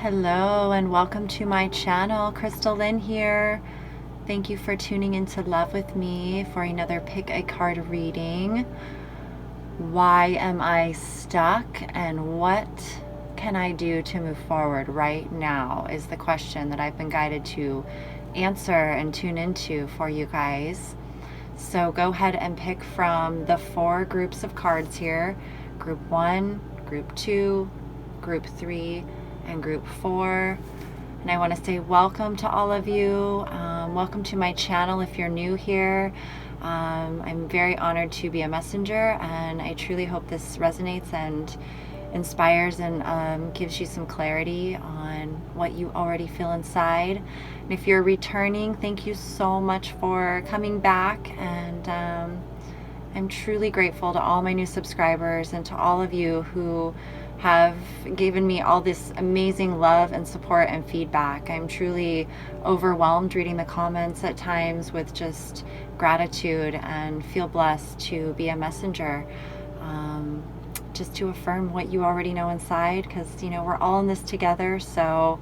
Hello and welcome to my channel. Crystal Lynn here. Thank you for tuning into Love with me for another pick a card reading. Why am I stuck and what can I do to move forward right now is the question that I've been guided to answer and tune into for you guys. So go ahead and pick from the 4 groups of cards here. Group 1, Group 2, Group 3, and Group 4. And I want to say welcome to all of you. Welcome to my channel if you're new here. I'm very honored to be a messenger, and I truly hope this resonates and inspires and gives you some clarity on what you already feel inside. And if you're returning, thank you so much for coming back, and I'm truly grateful to all my new subscribers and to all of you who have given me all this amazing love and support and feedback. I'm truly overwhelmed reading the comments at times with just gratitude and feel blessed to be a messenger, just to affirm what you already know inside, because we're all in this together. So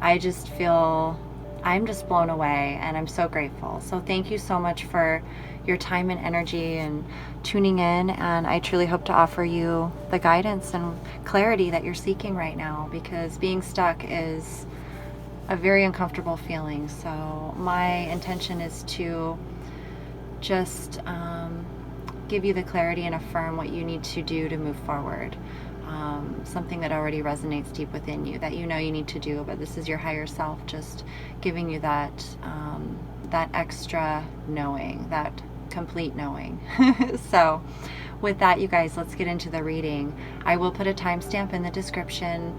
I just feel I'm just blown away, and I'm so grateful. So thank you so much for your time and energy and tuning in, and I truly hope to offer you the guidance and clarity that you're seeking right now, because being stuck is a very uncomfortable feeling. So my intention is to just give you the clarity and affirm what you need to do to move forward. Something that already resonates deep within you that you need to do, but this is your higher self just giving you that that extra knowing, that complete knowing. So with that, you guys, let's get into the reading. I will put a timestamp in the description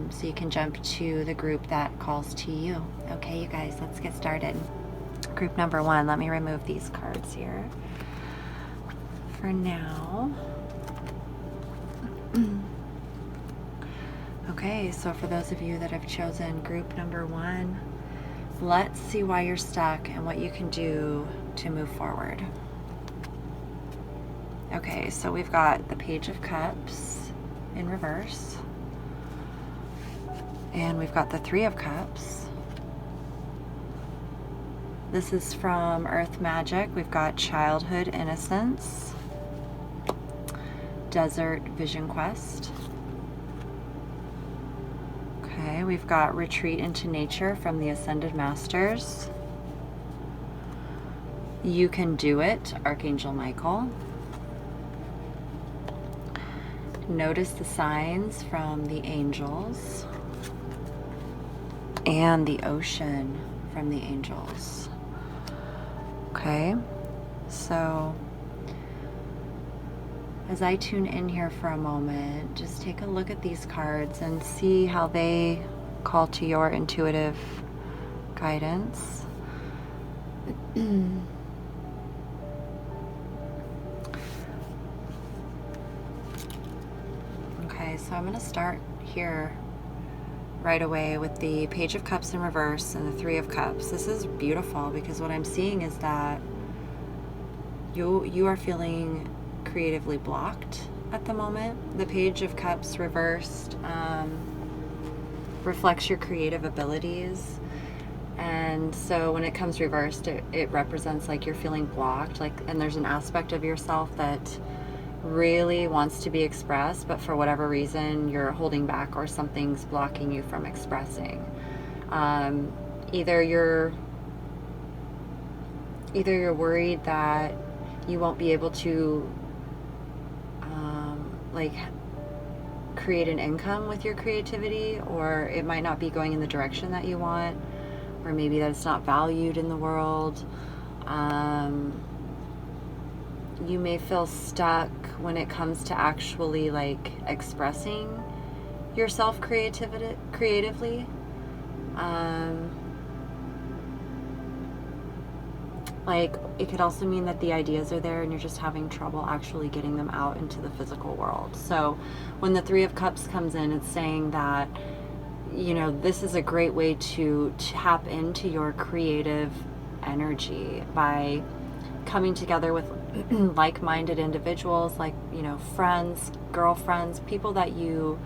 so you can jump to the group that calls to you. Okay, you guys, let's get started. Group number 1, let me remove these cards here for now. Okay, so for those of you that have chosen group number 1, let's see why you're stuck and what you can do to move forward. Okay, so we've got the Page of Cups in reverse, and we've got the 3 of Cups. This is from Earth Magic. We've got Childhood Innocence, Desert Vision Quest. Okay, we've got Retreat into Nature from the Ascended Masters. You Can Do It, Archangel Michael. Notice the Signs from the Angels. And the Ocean from the Angels. Okay, so as I tune in here for a moment, just take a look at these cards and see how they call to your intuitive guidance. Okay, so I'm going to start here right away with the Page of Cups in reverse and the 3 of Cups. This is beautiful because what I'm seeing is that you are feeling creatively blocked at the moment. The Page of Cups reversed reflects your creative abilities, and so when it comes reversed, it represents like you're feeling blocked, and there's an aspect of yourself that really wants to be expressed, but for whatever reason you're holding back or something's blocking you from expressing. Either you're worried that you won't be able to create an income with your creativity, or it might not be going in the direction that you want, or maybe that it's not valued in the world. You may feel stuck when it comes to actually expressing yourself creatively. It could also mean that the ideas are there and you're just having trouble actually getting them out into the physical world. So when the 3 of Cups comes in, it's saying that, this is a great way to tap into your creative energy by coming together with like-minded individuals, friends, girlfriends, people that you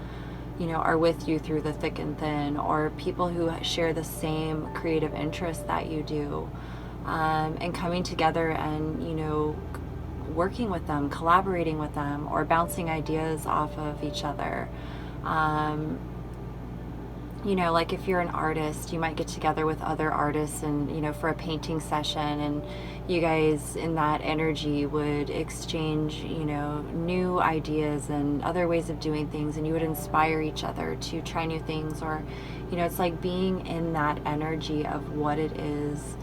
you know, are with you through the thick and thin, or people who share the same creative interests that you do, and coming together and, you know, working with them, collaborating with them, or bouncing ideas off of each other. You know, like if you're an artist, you might get together with other artists and, you know, for a painting session, and you guys in that energy would exchange, you know, new ideas and other ways of doing things, and you would inspire each other to try new things. Or, you know, it's like being in that energy of what it is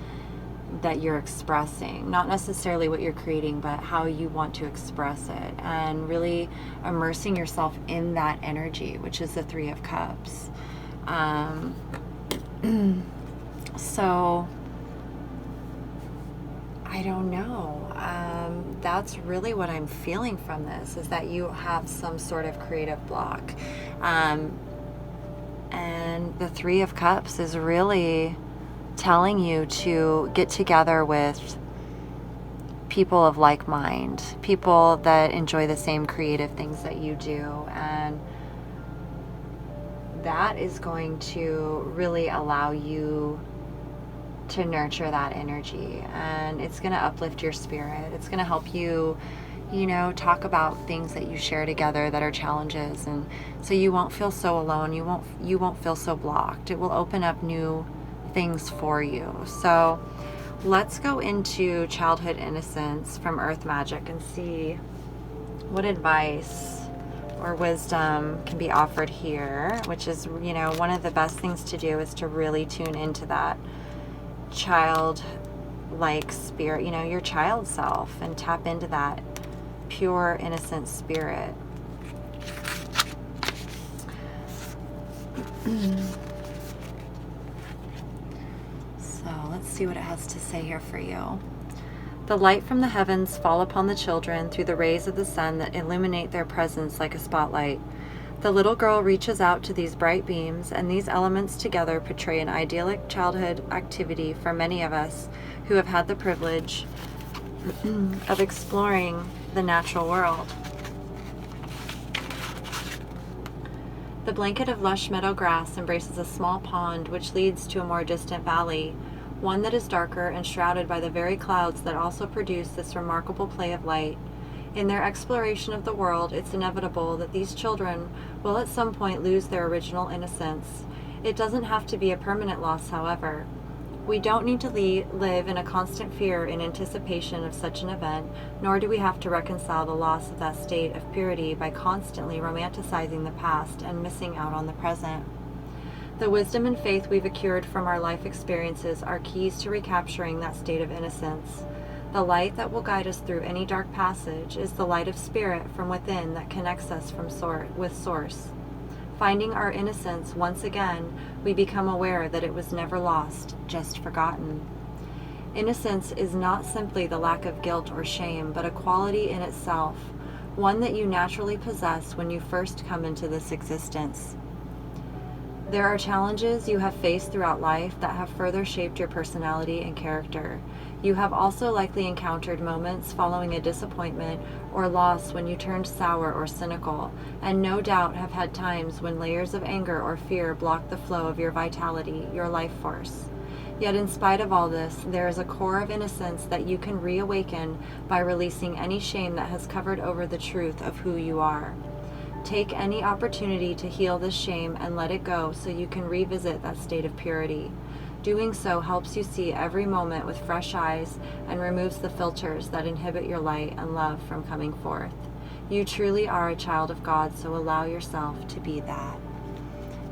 that you're expressing, not necessarily what you're creating, but how you want to express it, and really immersing yourself in that energy, which is the Three of Cups. So I don't know. That's really what I'm feeling from this, is that you have some sort of creative block. And the Three of Cups is really telling you to get together with people of like mind, people that enjoy the same creative things that you do, and that is going to really allow you to nurture that energy, and it's going to uplift your spirit. It's going to help you, you know, talk about things that you share together that are challenges, and so you won't feel so alone. You won't feel so blocked. It will open up new things for you. So let's go into childhood innocence from Earth Magic and see what advice or wisdom can be offered here, which is, you know, one of the best things to do is to really tune into that child-like spirit, you know, your child self, and tap into that pure, innocent spirit. So let's see what it has to say here for you. The light from the heavens fall upon the children through the rays of the sun that illuminate their presence like a spotlight. The little girl reaches out to these bright beams, and these elements together portray an idyllic childhood activity for many of us who have had the privilege of exploring the natural world. The blanket of lush meadow grass embraces a small pond which leads to a more distant valley, one that is darker and shrouded by the very clouds that also produce this remarkable play of light. In their exploration of the world, it's inevitable that these children will at some point lose their original innocence. It doesn't have to be a permanent loss, however. We don't need to live in a constant fear in anticipation of such an event, nor do we have to reconcile the loss of that state of purity by constantly romanticizing the past and missing out on the present. The wisdom and faith we've accrued from our life experiences are keys to recapturing that state of innocence. The light that will guide us through any dark passage is the light of spirit from within that connects us with Source. Finding our innocence once again, we become aware that it was never lost, just forgotten. Innocence is not simply the lack of guilt or shame, but a quality in itself, one that you naturally possess when you first come into this existence. There are challenges you have faced throughout life that have further shaped your personality and character. You have also likely encountered moments following a disappointment or loss when you turned sour or cynical, and no doubt have had times when layers of anger or fear blocked the flow of your vitality, your life force. Yet in spite of all this, there is a core of innocence that you can reawaken by releasing any shame that has covered over the truth of who you are. Take any opportunity to heal this shame and let it go so you can revisit that state of purity. Doing so helps you see every moment with fresh eyes and removes the filters that inhibit your light and love from coming forth. You truly are a child of God, so allow yourself to be that.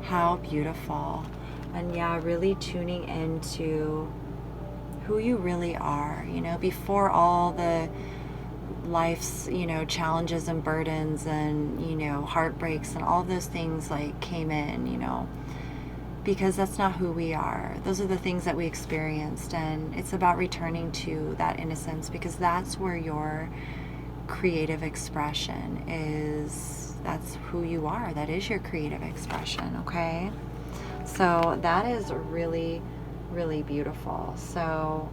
How beautiful. And yeah, really tuning into who you really are, you know, before all the life's, you know, challenges and burdens and, you know, heartbreaks and all those things like came in, you know, because that's not who we are. Those are the things that we experienced, and it's about returning to that innocence, because that's where your creative expression is. That's who you are. That is your creative expression, okay? So that is really, really beautiful. So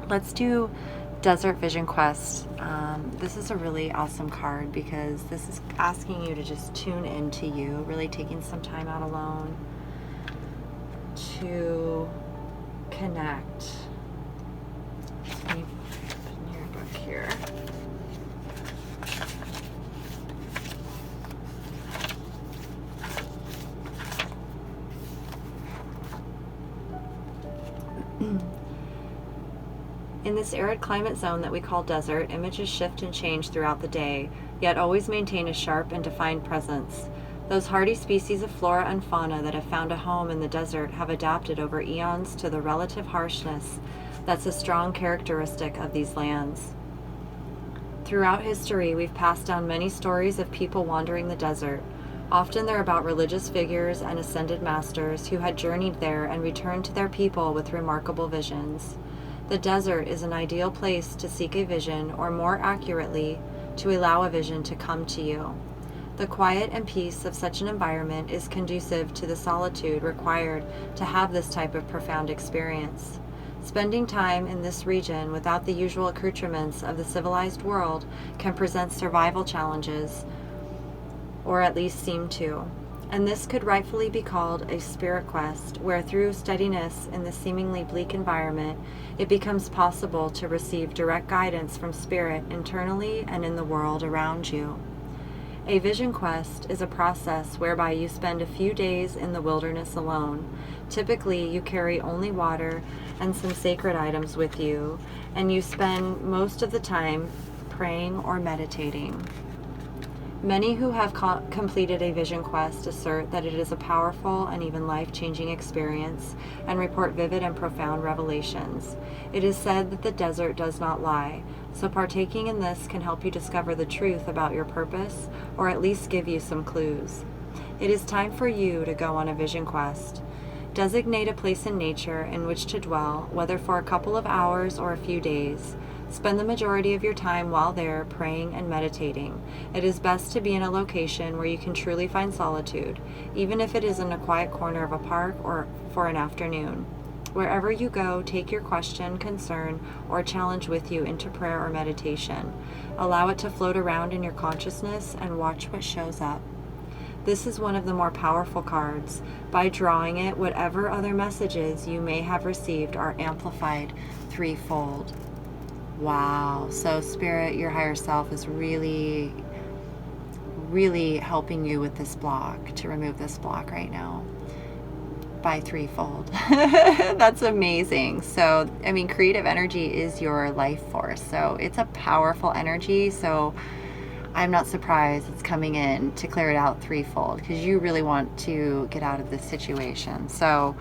let's do Desert Vision Quest. This is a really awesome card because this is asking you to just tune into you, really taking some time out alone to connect. Let me open your book here. In this arid climate zone that we call desert, images shift and change throughout the day, yet always maintain a sharp and defined presence. Those hardy species of flora and fauna that have found a home in the desert have adapted over eons to the relative harshness that's a strong characteristic of these lands. Throughout history, we've passed down many stories of people wandering the desert. Often they're about religious figures and ascended masters who had journeyed there and returned to their people with remarkable visions. The desert is an ideal place to seek a vision, or more accurately, to allow a vision to come to you. The quiet and peace of such an environment is conducive to the solitude required to have this type of profound experience. Spending time in this region without the usual accoutrements of the civilized world can present survival challenges, or at least seem to. And this could rightfully be called a spirit quest, where through steadiness in the seemingly bleak environment, it becomes possible to receive direct guidance from spirit internally and in the world around you. A vision quest is a process whereby you spend a few days in the wilderness alone. Typically, you carry only water and some sacred items with you, and you spend most of the time praying or meditating. Many who have completed a vision quest assert that it is a powerful and even life-changing experience and report vivid and profound revelations. It is said that the desert does not lie, so partaking in this can help you discover the truth about your purpose, or at least give you some clues. It is time for you to go on a vision quest. Designate a place in nature in which to dwell, whether for a couple of hours or a few days. Spend the majority of your time while there praying and meditating. It is best to be in a location where you can truly find solitude, even if it is in a quiet corner of a park or for an afternoon. Wherever you go, take your question, concern, or challenge with you into prayer or meditation. Allow it to float around in your consciousness and watch what shows up. This is one of the more powerful cards. By drawing it, whatever other messages you may have received are amplified threefold. Wow. So Spirit, your higher self, is really, really helping you with this block, to remove this block right now by threefold. That's amazing. So, I mean, creative energy is your life force. So it's a powerful energy. So I'm not surprised it's coming in to clear it out threefold, because you really want to get out of this situation. So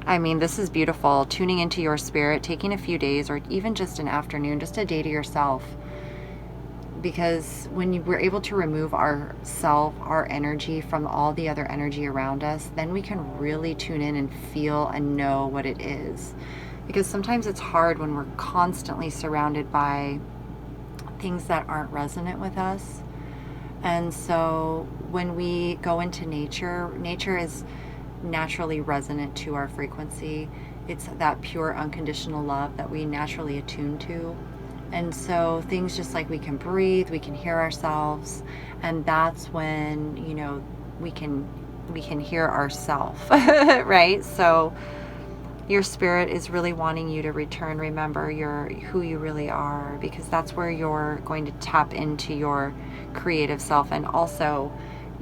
I mean, this is beautiful. Tuning into your spirit, taking a few days or even just an afternoon, just a day to yourself. Because when we're able to remove our energy from all the other energy around us, then we can really tune in and feel and know what it is. Because sometimes it's hard when we're constantly surrounded by things that aren't resonant with us. And so when we go into nature, nature is naturally resonant to our frequency. It's that pure unconditional love that we naturally attune to. And so things just like we can breathe, we can hear ourselves, and that's when, you know, we can hear ourselves, right? So your spirit is really wanting you to return, remember who you really are, because that's where you're going to tap into your creative self, and also,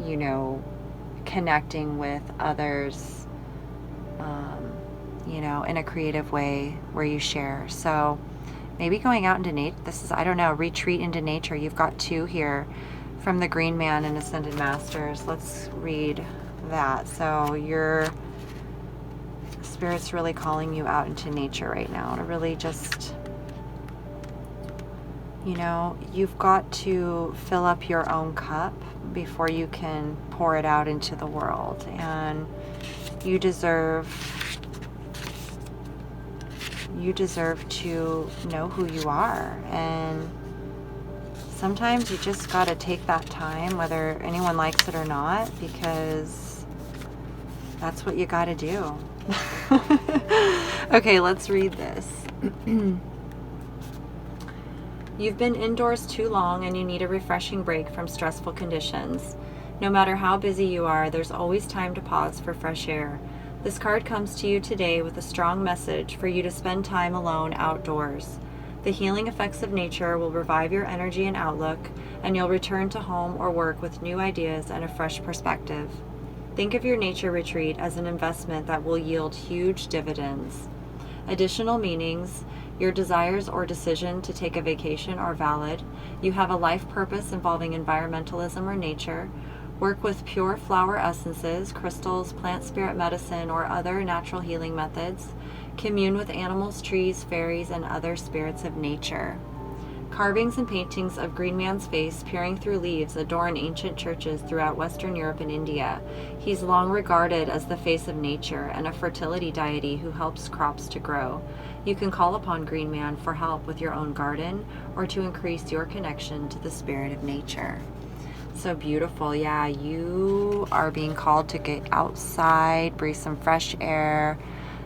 you know, connecting with others, you know, in a creative way where you share. So maybe going out into nature, this is, I don't know, retreat into nature. You've got two here from the Green Man and Ascended Masters. Let's read that. So your spirit's really calling you out into nature right now to really just, you know, you've got to fill up your own cup before you can pour it out into the world. And you deserve to know who you are. And sometimes you just got to take that time, whether anyone likes it or not, because that's what you got to do. Okay, let's read this. You've been indoors too long and you need a refreshing break from stressful conditions. No matter how busy you are, there's always time to pause for fresh air. This card comes to you today with a strong message for you to spend time alone outdoors. The healing effects of nature will revive your energy and outlook, and you'll return to home or work with new ideas and a fresh perspective. Think of your nature retreat as an investment that will yield huge dividends. Additional meanings: your desires or decision to take a vacation are valid. You have a life purpose involving environmentalism or nature. Work with pure flower essences, crystals, plant spirit medicine, or other natural healing methods. Commune with animals, trees, fairies, and other spirits of nature. Carvings and paintings of Green Man's face peering through leaves adorn ancient churches throughout Western Europe and India. He's long regarded as the face of nature and a fertility deity who helps crops to grow. You can call upon Green Man for help with your own garden or to increase your connection to the spirit of nature. So beautiful. Yeah, you are being called to get outside, breathe some fresh air.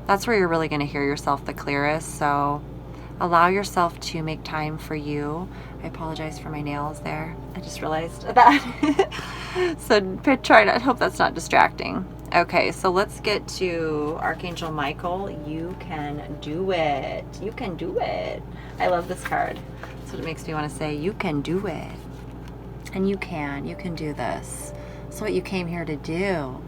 That's where you're really going to hear yourself the clearest. So allow yourself to make time for you. I apologize for my nails there. I just realized that. So I hope that's not distracting. Okay, so let's get to Archangel Michael. You can do it. You can do it. I love this card. That's what it makes me want to say. You can do it. And you can do this. It's what you came here to do.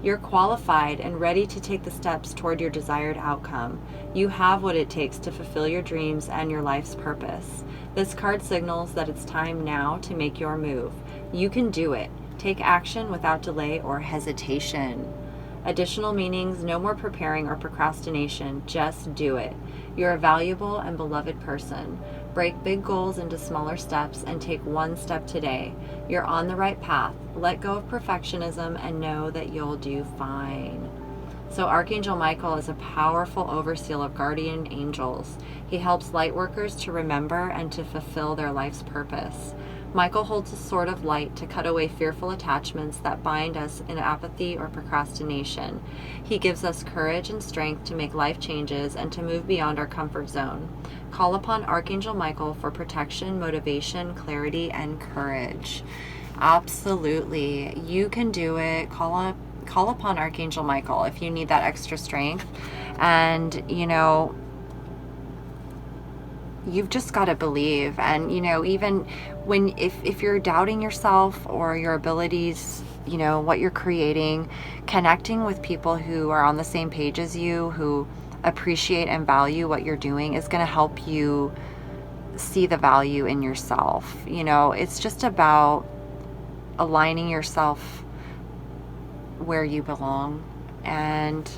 You're qualified and ready to take the steps toward your desired outcome. You have what it takes to fulfill your dreams and your life's purpose. This card signals that it's time now to make your move. You can do it. Take action without delay or hesitation. Additional meanings: no more preparing or procrastination. Just do it. You're a valuable and beloved person. Break big goals into smaller steps and take one step today. You're on the right path. Let go of perfectionism and know that you'll do fine. So Archangel Michael is a powerful overseer of guardian angels. He helps light workers to remember and to fulfill their life's purpose. Michael holds a sword of light to cut away fearful attachments that bind us in apathy or procrastination. He gives us courage and strength to make life changes and to move beyond our comfort zone. Call upon Archangel Michael for protection, motivation, clarity, and courage. Absolutely. You can do it. Call upon Archangel Michael if you need that extra strength. And, you've just got to believe. And, even when, if you're doubting yourself or your abilities, what you're creating, connecting with people who are on the same page as you, who appreciate and value what you're doing, is going to help you see the value in yourself. It's just about aligning yourself where you belong. And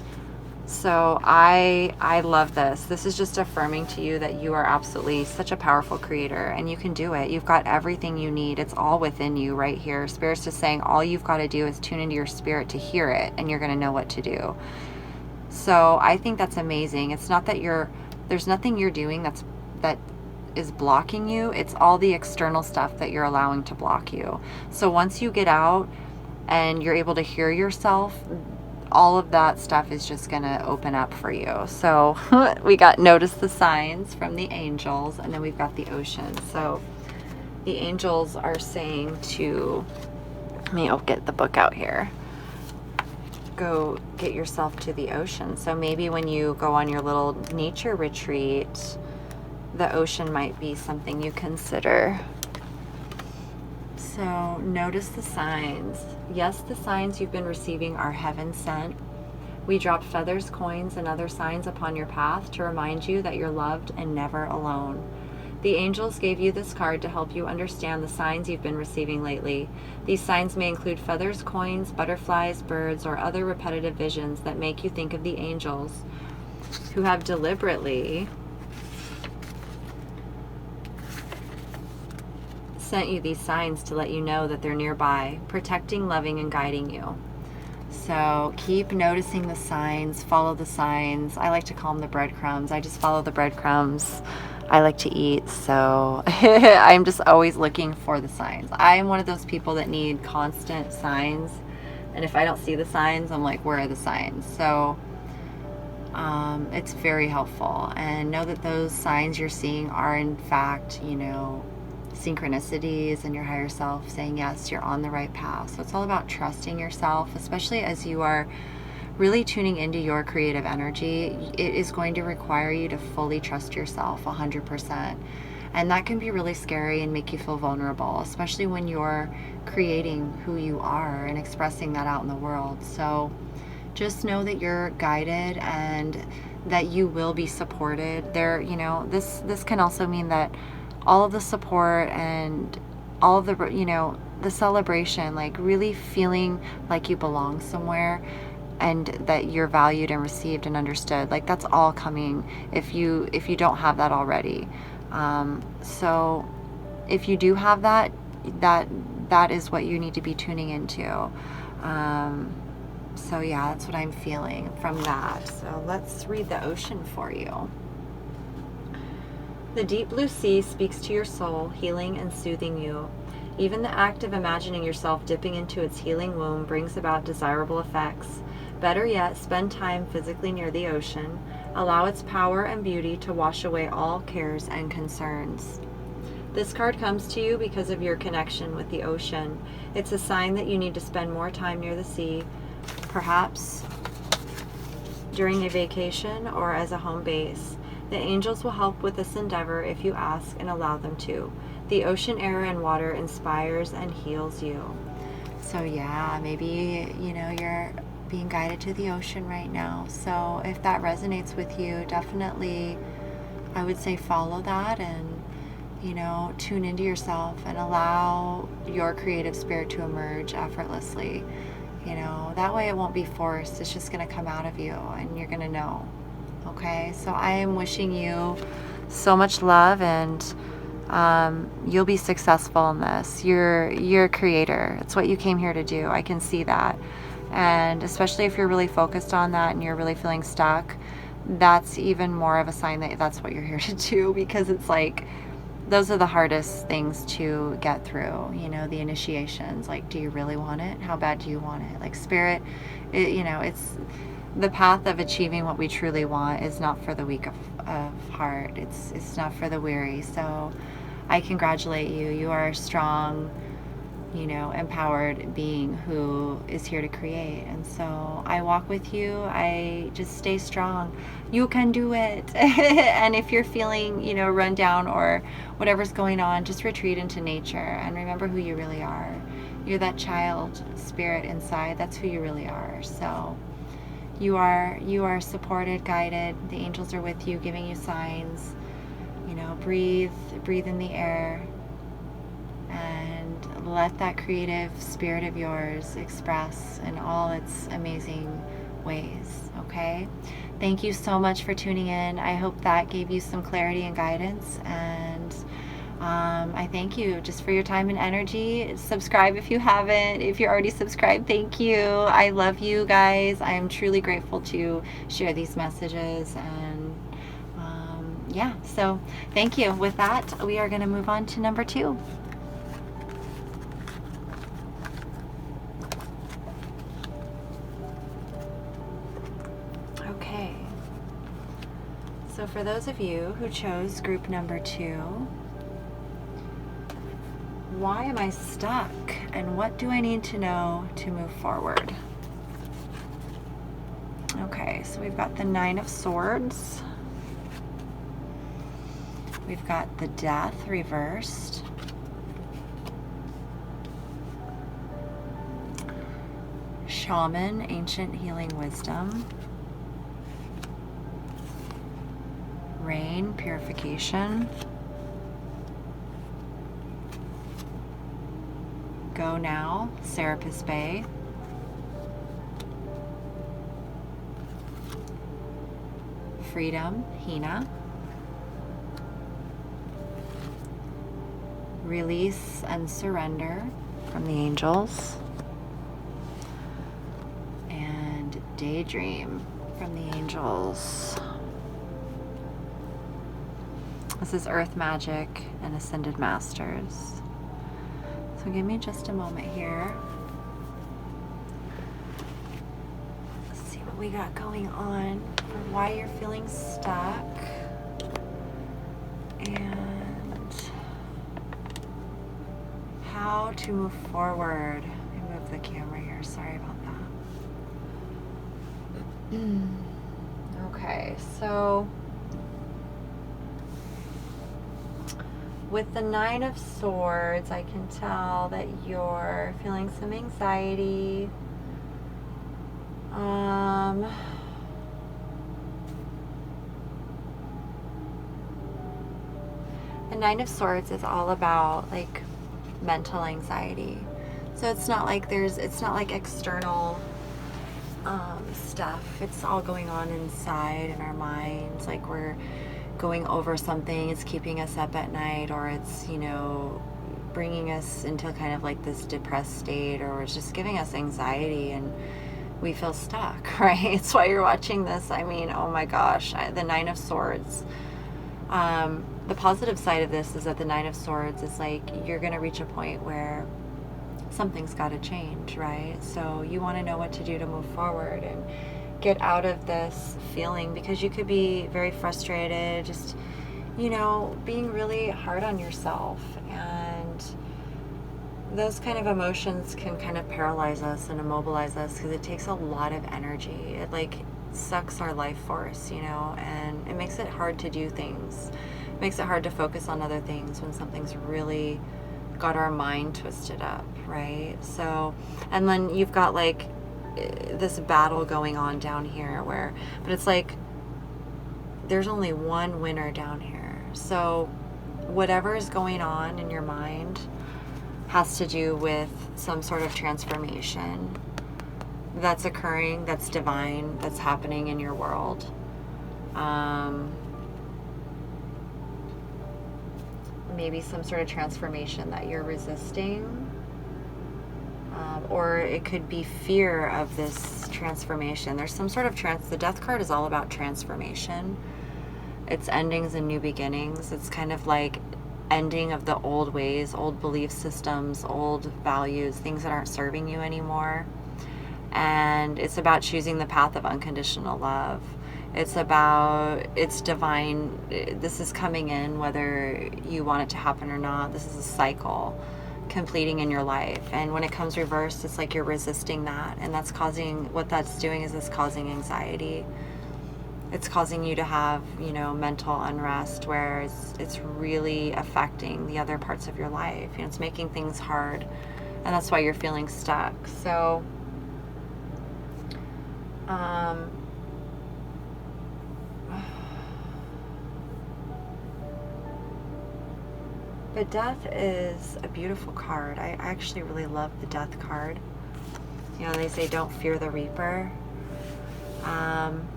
so I love this. This is just affirming to you that you are absolutely such a powerful creator and you can do it. You've got everything you need. It's all within you right here. Spirit's just saying all you've got to do is tune into your spirit to hear it, and you're going to know what to do. So I think that's amazing. It's not that there's nothing you're doing that is blocking you. It's all the external stuff that you're allowing to block you. So once you get out and you're able to hear yourself, all of that stuff is just going to open up for you. So we got notice the signs from the angels, and then we've got the ocean. So the angels are saying to me, I'll get the book out here. Go get yourself to the ocean. So maybe when you go on your little nature retreat, the ocean might be something you consider. So notice the signs. Yes, the signs you've been receiving are heaven sent. We dropped feathers, coins, and other signs upon your path to remind you that you're loved and never alone. The angels gave you this card to help you understand the signs you've been receiving lately. These signs may include feathers, coins, butterflies, birds, or other repetitive visions that make you think of the angels who have deliberately sent you these signs to let you know that they're nearby, protecting, loving, and guiding you. So keep noticing the signs, follow the signs. I like to call them the breadcrumbs. I just follow the breadcrumbs. I like to eat, so I'm just always looking for the signs. I'm one of those people that need constant signs, and if I don't see the signs, I'm like, where are the signs? So It's very helpful. And know that those signs you're seeing are in fact, you know, synchronicities and your higher self saying, yes, you're on the right path. So it's all about trusting yourself, especially as you are really tuning into your creative energy. It is going to require you to fully trust yourself 100%. And that can be really scary and make you feel vulnerable, especially when you're creating who you are and expressing that out in the world. So just know that you're guided and that you will be supported. There, you know, this can also mean that all of the support and all of the, you know, the celebration, like really feeling like you belong somewhere and that you're valued and received and understood, like that's all coming if you don't have that already. So if you do have that is what you need to be tuning into. So yeah, that's what I'm feeling from that. So let's read the ocean for you. The deep blue sea speaks to your soul, healing and soothing you. Even the act of imagining yourself dipping into its healing womb brings about desirable effects. Better yet, spend time physically near the ocean. Allow its power and beauty to wash away all cares and concerns. This card comes to you because of your connection with the ocean. It's a sign that you need to spend more time near the sea, perhaps during a vacation or as a home base. The angels will help with this endeavor if you ask and allow them to. The ocean air and water inspires and heals you. So yeah, maybe, you know, you're being guided to the ocean right now. So if that resonates with you, definitely, I would say follow that and, you know, tune into yourself and allow your creative spirit to emerge effortlessly. You know, that way it won't be forced. It's just going to come out of you and you're going to know. Okay, so I am wishing you so much love, and you'll be successful in this. You're a creator. It's what you came here to do. I can see that. And especially if you're really focused on that and you're really feeling stuck, that's even more of a sign that that's what you're here to do, because it's like those are the hardest things to get through, you know, the initiations. Like, do you really want it? How bad do you want it? Like spirit, you know, it's the path of achieving what we truly want is not for the weak of heart. It's not for the weary. So I congratulate you. You are a strong, you know, empowered being who is here to create. And so I walk with you. I just stay strong. You can do it. And if you're feeling, you know, run down or whatever's going on, just retreat into nature and remember who you really are. You're that child spirit inside. That's who you really are. So you are supported, guided. The angels are with you, giving you signs. You know, breathe in the air and let that creative spirit of yours express in all its amazing ways. Okay? Thank you so much for tuning in. I hope that gave you some clarity and guidance, and I thank you just for your time and energy. Subscribe if you haven't. If you're already subscribed, thank you. I love you guys. I am truly grateful to share these messages, and yeah, so thank you. With that, we are going to move on to number 2. Okay. So for those of you who chose group number 2, why am I stuck and what do I need to know to move forward? Okay, so we've got the 9 of Swords. We've got the Death reversed. Shaman, Ancient Healing Wisdom. Rain, Purification. Go Now, Serapis Bay. Freedom, Hina. Release and Surrender from the angels. And Daydream from the angels. This is Earth Magic and Ascended Masters. So give me just a moment here. Let's see what we got going on for why you're feeling stuck and how to move forward. Let me move the camera here. Sorry about that. Okay, so with the Nine of Swords, I can tell that you're feeling some anxiety. The Nine of Swords is all about like mental anxiety. So it's not like external stuff. It's all going on inside in our minds. Like we're going over something, it's keeping us up at night, or it's, you know, bringing us into kind of like this depressed state, or it's just giving us anxiety and we feel stuck, right? It's why you're watching this. I mean, oh my gosh, the Nine of Swords. The positive side of this is that the Nine of Swords is like you're going to reach a point where something's got to change, right? So you want to know what to do to move forward and get out of this feeling, because you could be very frustrated, just, you know, being really hard on yourself, and those kind of emotions can kind of paralyze us and immobilize us because it takes a lot of energy. It like sucks our life force, you know, and it makes it hard to do things. It makes it hard to focus on other things when something's really got our mind twisted up, right? So, and then you've got like this battle going on down here but it's like there's only one winner down here. So whatever is going on in your mind has to do with some sort of transformation that's occurring, that's divine, that's happening in your world. Maybe some sort of transformation that you're resisting. Or it could be fear of this transformation. There's some sort of the Death card is all about transformation. It's endings and new beginnings. It's kind of like ending of the old ways, old belief systems, old values, things that aren't serving you anymore. And it's about choosing the path of unconditional love. It's about, it's divine. This is coming in whether you want it to happen or not. This is a cycle completing in your life, and when it comes reversed, it's like you're resisting that, and that's causing, what that's doing is it's causing anxiety. It's causing you to have, you know, mental unrest, where it's really affecting the other parts of your life. You know, it's making things hard, and that's why you're feeling stuck. So but Death is a beautiful card. I actually really love the Death card. You know, they say don't fear the Reaper.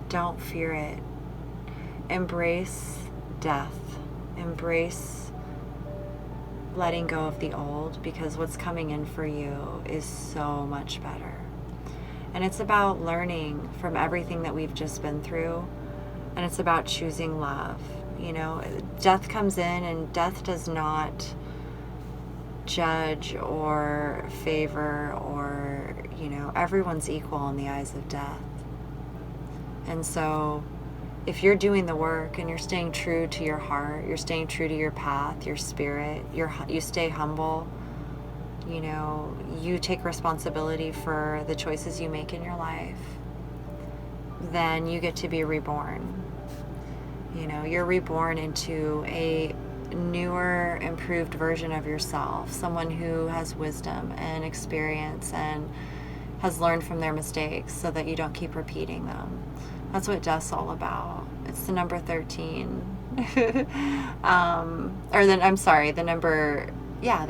Don't fear it. Embrace death. Embrace letting go of the old, because what's coming in for you is so much better. And it's about learning from everything that we've just been through, and it's about choosing love. You know, death comes in, and death does not judge or favor, or, you know, everyone's equal in the eyes of death. And so if you're doing the work and you're staying true to your heart, you're staying true to your path, your spirit, you stay humble, you know, you take responsibility for the choices you make in your life, then you get to be reborn. You know, you're reborn into a newer, improved version of yourself, someone who has wisdom and experience and has learned from their mistakes so that you don't keep repeating them. That's what death's all about. It's the number 13. The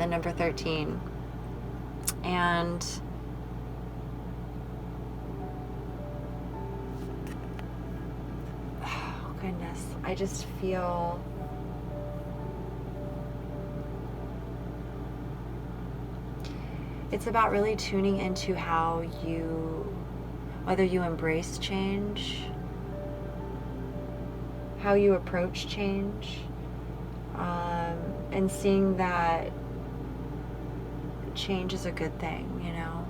number 13. And oh goodness, I just feel it's about really tuning into whether you embrace change, how you approach change, and seeing that change is a good thing, you know.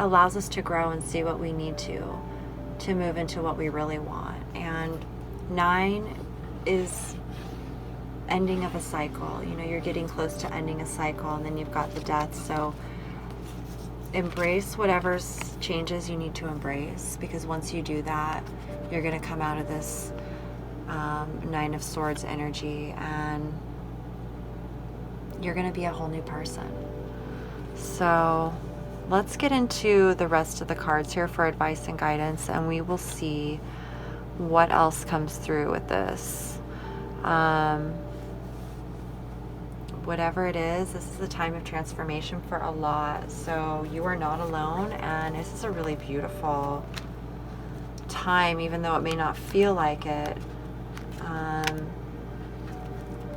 allows us to grow and see what we need to move into what we really want. And 9 is ending of a cycle. You know, you're getting close to ending a cycle, and then you've got the death. So embrace whatever changes you need to embrace, because once you do that, you're going to come out of this 9 of Swords energy, and you're going to be a whole new person. So let's get into the rest of the cards here for advice and guidance, and we will see what else comes through with this. Whatever it is, this is a time of transformation for a lot. So you are not alone, and this is a really beautiful time, even though it may not feel like it.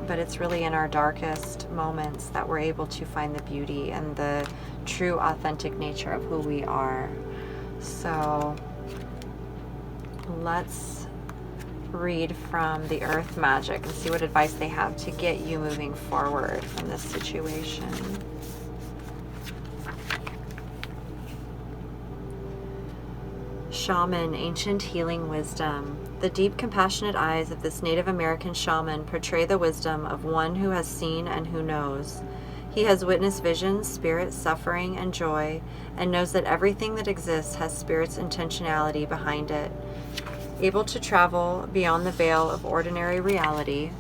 But it's really in our darkest moments that we're able to find the beauty and the true, authentic nature of who we are. So let's read from the Earth Magic and see what advice they have to get you moving forward from this situation. Shaman, ancient healing wisdom. The deep, compassionate eyes of this Native American shaman portray the wisdom of one who has seen and who knows. He has witnessed visions, spirits, suffering, and joy, and knows that everything that exists has spirit's intentionality behind it. Able to travel beyond the veil of ordinary reality,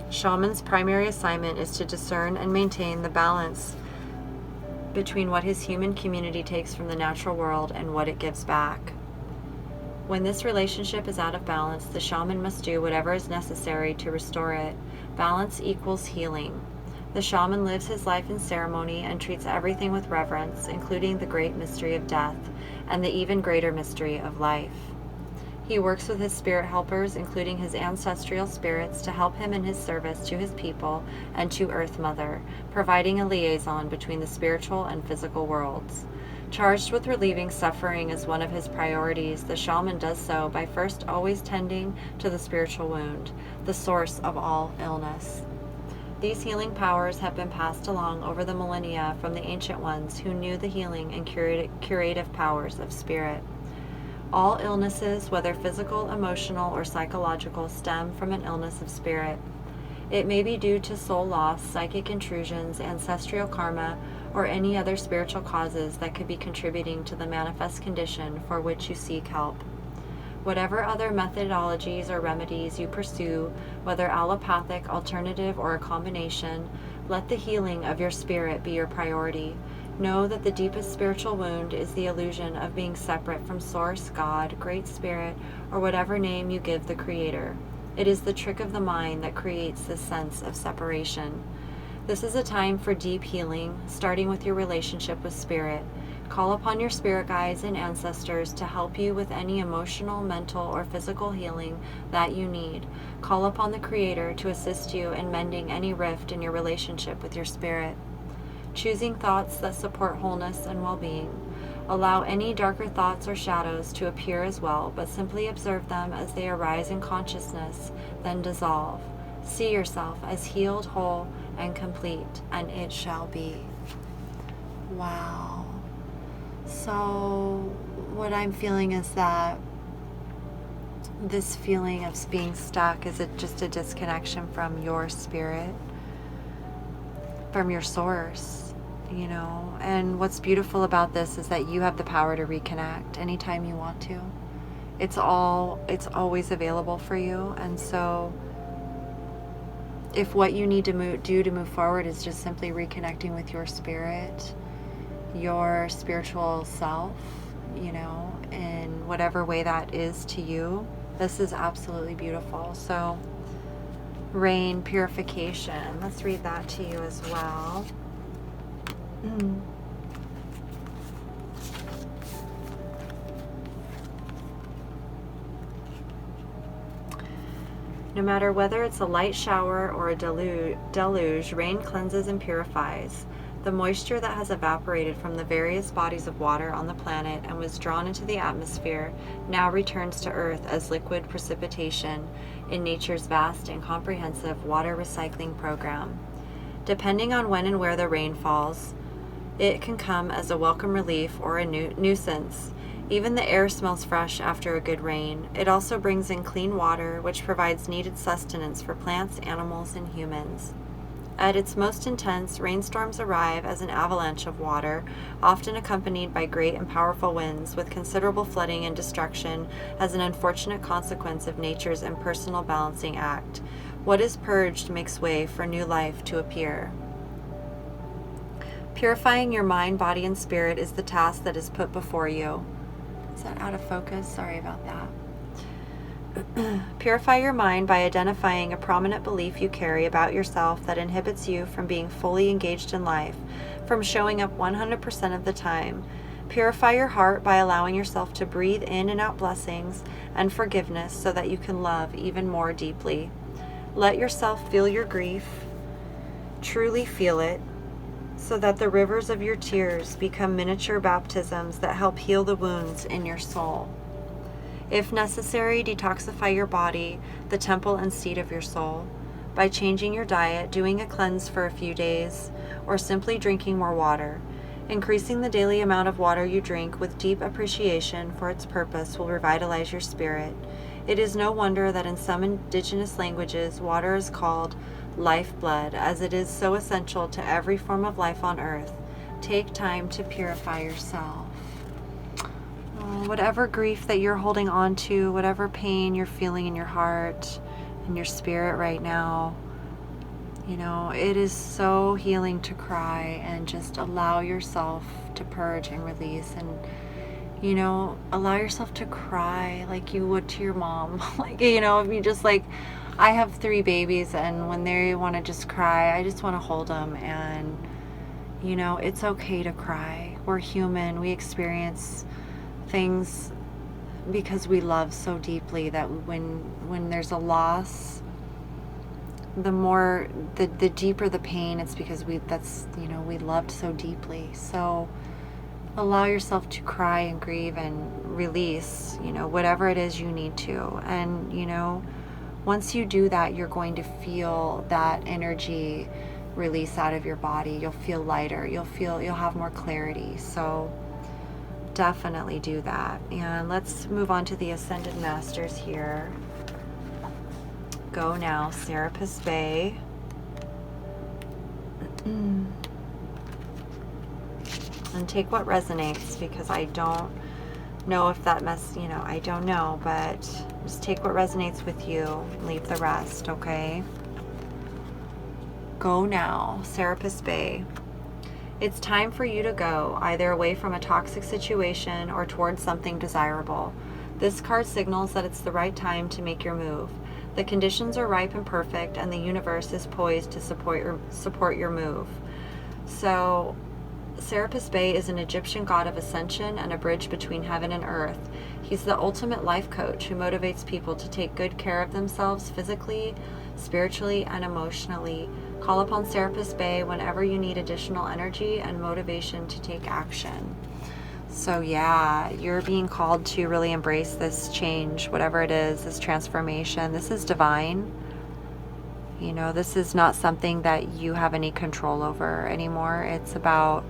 shaman's primary assignment is to discern and maintain the balance between what his human community takes from the natural world and what it gives back. When this relationship is out of balance, the shaman must do whatever is necessary to restore it. Balance equals healing. The shaman lives his life in ceremony and treats everything with reverence, including the great mystery of death and the even greater mystery of life. He works with his spirit helpers, including his ancestral spirits, to help him in his service to his people and to Earth Mother, providing a liaison between the spiritual and physical worlds. Charged with relieving suffering as one of his priorities, the shaman does so by first always tending to the spiritual wound, the source of all illness. These healing powers have been passed along over the millennia from the ancient ones who knew the healing and curative powers of spirit. All illnesses, whether physical, emotional, or psychological, stem from an illness of spirit. It may be due to soul loss, psychic intrusions, ancestral karma, or any other spiritual causes that could be contributing to the manifest condition for which you seek help. Whatever other methodologies or remedies you pursue, whether allopathic, alternative, or a combination, let the healing of your spirit be your priority. Know that the deepest spiritual wound is the illusion of being separate from Source, God, Great Spirit, or whatever name you give the Creator. It is the trick of the mind that creates this sense of separation. This is a time for deep healing, starting with your relationship with Spirit. Call upon your spirit guides and ancestors to help you with any emotional, mental, or physical healing that you need. Call upon the Creator to assist you in mending any rift in your relationship with your spirit. Choosing thoughts that support wholeness and well-being. Allow any darker thoughts or shadows to appear as well, but simply observe them as they arise in consciousness, then dissolve. See yourself as healed, whole, and complete, and it shall be. Wow. So what I'm feeling is that this feeling of being stuck is just a disconnection from your spirit, from your source, you know. And what's beautiful about this is that you have the power to reconnect anytime you want to. It's always available for you. And so if what you need to do to move forward is just simply reconnecting with your spirit, your spiritual self, you know, in whatever way that is to you, this is absolutely beautiful. So rain, purification, let's read that to you as well. No matter whether it's a light shower or a deluge, rain cleanses and purifies. The moisture that has evaporated from the various bodies of water on the planet and was drawn into the atmosphere now returns to Earth as liquid precipitation in nature's vast and comprehensive water recycling program. Depending on when and where the rain falls, It can come as a welcome relief or a nuisance. Even the air smells fresh after a good rain. It also brings in clean water, which provides needed sustenance for plants, animals, and humans. At its most intense, rainstorms arrive as an avalanche of water, often accompanied by great and powerful winds, with considerable flooding and destruction as an unfortunate consequence of nature's impersonal balancing act. What is purged makes way for new life to appear. Purifying your mind, body, and spirit is the task that is put before you. Is that out of focus? Sorry about that. Purify your mind by identifying a prominent belief you carry about yourself that inhibits you from being fully engaged in life, from showing up 100% of the time. Purify your heart by allowing yourself to breathe in and out blessings and forgiveness so that you can love even more deeply. Let yourself feel your grief, truly feel it, so that the rivers of your tears become miniature baptisms that help heal the wounds in your soul. If necessary, detoxify your body, the temple and seat of your soul, by changing your diet, doing a cleanse for a few days, or simply drinking more water. Increasing the daily amount of water you drink with deep appreciation for its purpose will revitalize your spirit. It is no wonder that in some indigenous languages, water is called lifeblood, as it is so essential to every form of life on earth. Take time to purify yourself. Whatever grief that you're holding on to, whatever pain you're feeling in your heart and your spirit right now, it is so healing to cry and just allow yourself to purge and release, and allow yourself to cry like you would to your mom. If you just I have 3 babies, and when they want to just cry, I just want to hold them, and it's okay to cry. We're human. We experience things because we love so deeply that when there's a loss, the deeper the pain, it's because we loved so deeply. So allow yourself to cry and grieve and release, whatever it is you need to. And once you do that, you're going to feel that energy release out of your body. You'll feel lighter. You'll have more clarity. So definitely do that. And let's move on to the Ascended Masters here. Go now, Serapis Bay. And take what resonates, because I don't know if that I don't know, but just take what resonates with you. Leave the rest, okay? Go now, Serapis Bay. It's time for you to go, either away from a toxic situation or towards something desirable. This card signals that it's the right time to make your move. The conditions are ripe and perfect, and the universe is poised to support your move. So, Serapis Bay is an Egyptian god of ascension and a bridge between heaven and earth. He's the ultimate life coach who motivates people to take good care of themselves physically, spiritually, and emotionally. Call upon Serapis Bay whenever you need additional energy and motivation to take action. So yeah, you're being called to really embrace this change, whatever it is, this transformation. This is divine. This is not something that you have any control over anymore. It's about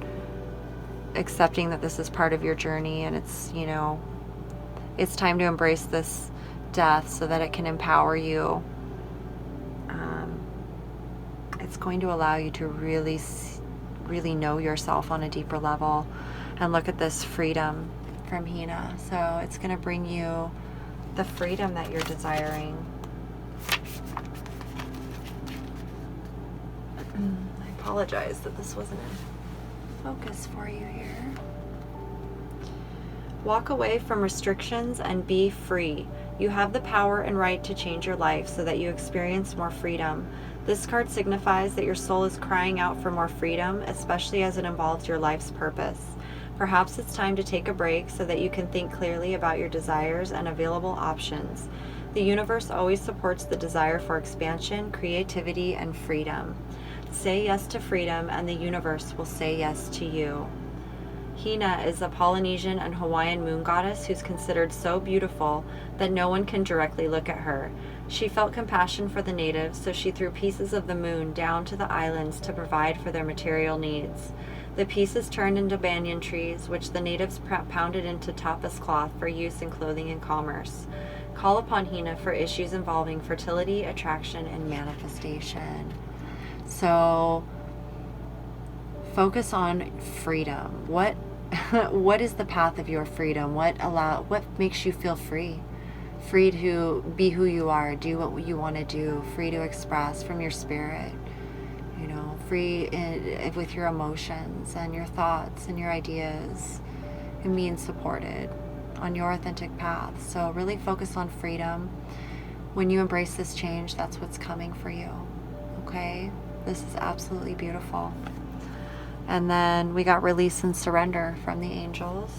accepting that this is part of your journey, and it's time to embrace this death so that it can empower you. It's going to allow you to really know yourself on a deeper level. And look at this freedom from Hina. So it's going to bring you the freedom that you're desiring. I apologize that this wasn't in focus for you here. Walk away from restrictions and be free. You have the power and right to change your life so that you experience more freedom. This card signifies that your soul is crying out for more freedom, especially as it involves your life's purpose. Perhaps it's time to take a break so that you can think clearly about your desires and available options. The universe always supports the desire for expansion, creativity, and freedom. Say yes to freedom, and the universe will say yes to you. Hina is a Polynesian and Hawaiian moon goddess who's considered so beautiful that no one can directly look at her. She felt compassion for the natives, so she threw pieces of the moon down to the islands to provide for their material needs. The pieces turned into banyan trees, which the natives pounded into tapas cloth for use in clothing and commerce. Call upon Hina for issues involving fertility, attraction, and manifestation. So focus on freedom. What is the path of your freedom? What makes you feel free? Free to be who you are, do what you want to do, free to express from your spirit, free with your emotions and your thoughts and your ideas, and being supported on your authentic path. So really focus on freedom. When you embrace this change, that's what's coming for you. Okay? This is absolutely beautiful. And then we got release and surrender from the angels.